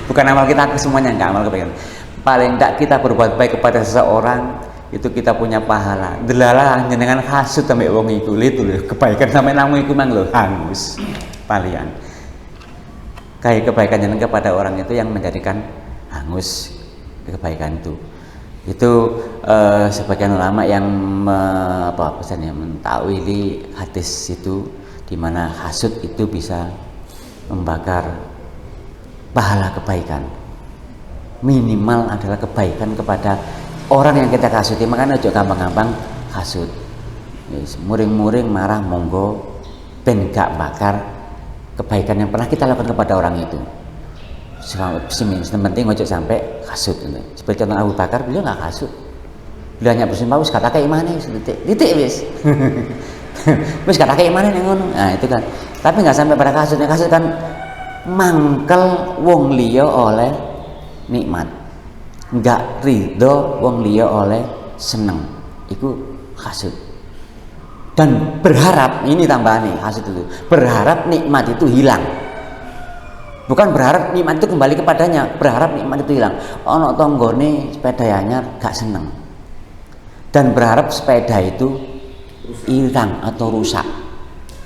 [SPEAKER 5] Bukan amal kita semuanya, enggak, amal kebaikan. Paling enggak kita berbuat baik kepada seseorang, itu kita punya pahala. Delala jenengan hasud sampai wong iku itu lho, kebaikan sampai nang iku mang lho hangus palian. Kayak kebaikan jenengan kepada orang itu yang menjadikan hangus kebaikan itu. Itu sebagian ulama yang mentakwili hadis itu, di mana hasud itu bisa membakar pahala kebaikan. Minimal adalah kebaikan kepada orang yang kita hasuti. Makanya juga gampang-gampang hasud. Muring-muring marah monggo, ben gak bakar kebaikan yang pernah kita lakukan kepada orang itu. Penting ojo sampai hasud. Seperti contoh Abu Bakar, beliau nggak hasud. Beliau hanya bersumpah wis kata kayak mana titik wis. Wis kata kayak mana nih ngono. Nah itu kan. Tapi nggak sampai pada hasud. Hasud kan mangkel wong liya oleh nikmat. Nggak ridho wong liya oleh seneng, itu hasud. Dan berharap, ini tambahan nih hasud itu, berharap nikmat itu hilang. Bukan berharap nikmat itu kembali kepadanya, berharap nikmat itu hilang. Ono tonggone sepeda anyar gak seneng, dan berharap sepeda itu hilang atau rusak.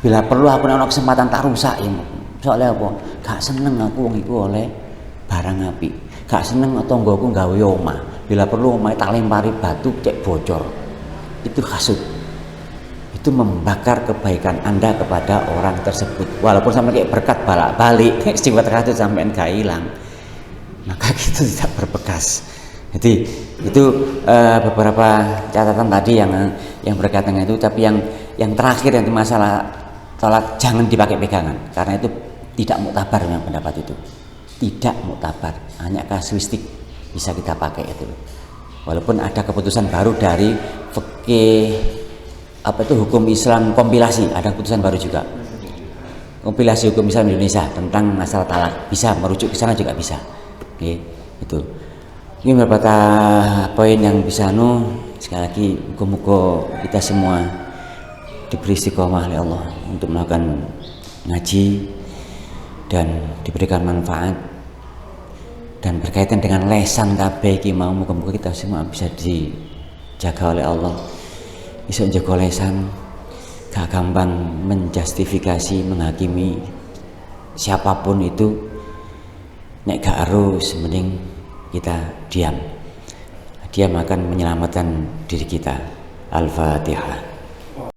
[SPEAKER 5] Bila perlu aku ono kesempatan tak rusak ini. Soalnya apa? Gak seneng aku wong iku oleh barang api. Gak seneng tonggoku gawe omah, bila perlu omah tak lempari batu cek bocor. Itu hasud. Itu membakar kebaikan Anda kepada orang tersebut, walaupun sampai kayak berkat balik sifat hasud sampai gak hilang, maka itu tidak berbekas. Jadi itu beberapa catatan tadi yang berkaitan dengan itu. Tapi yang terakhir yang masalah tolak jangan dipakai pegangan, karena itu tidak muktabar yang pendapat itu. Tidak muktabar, hanya kasuistik bisa kita pakai itu. Walaupun ada keputusan baru dari fikih hukum Islam kompilasi, ada keputusan baru juga. Kompilasi hukum Islam Indonesia tentang masalah talak, bisa merujuk ke sana juga bisa. Oke, itu. Ini beberapa poin yang bisa sekali lagi muka-muka kita semua diberi istiqomah oleh Allah untuk melakukan ngaji dan diberikan manfaat. Dan berkaitan dengan lesan kabeh iki mau muga-muga kita semua bisa dijaga oleh Allah. Iso njaga lesan, gak gampang menjustifikasi, menghakimi siapapun itu. Nek gak harus, mending kita diam. Diam akan menyelamatkan diri kita. Al-Fatihah.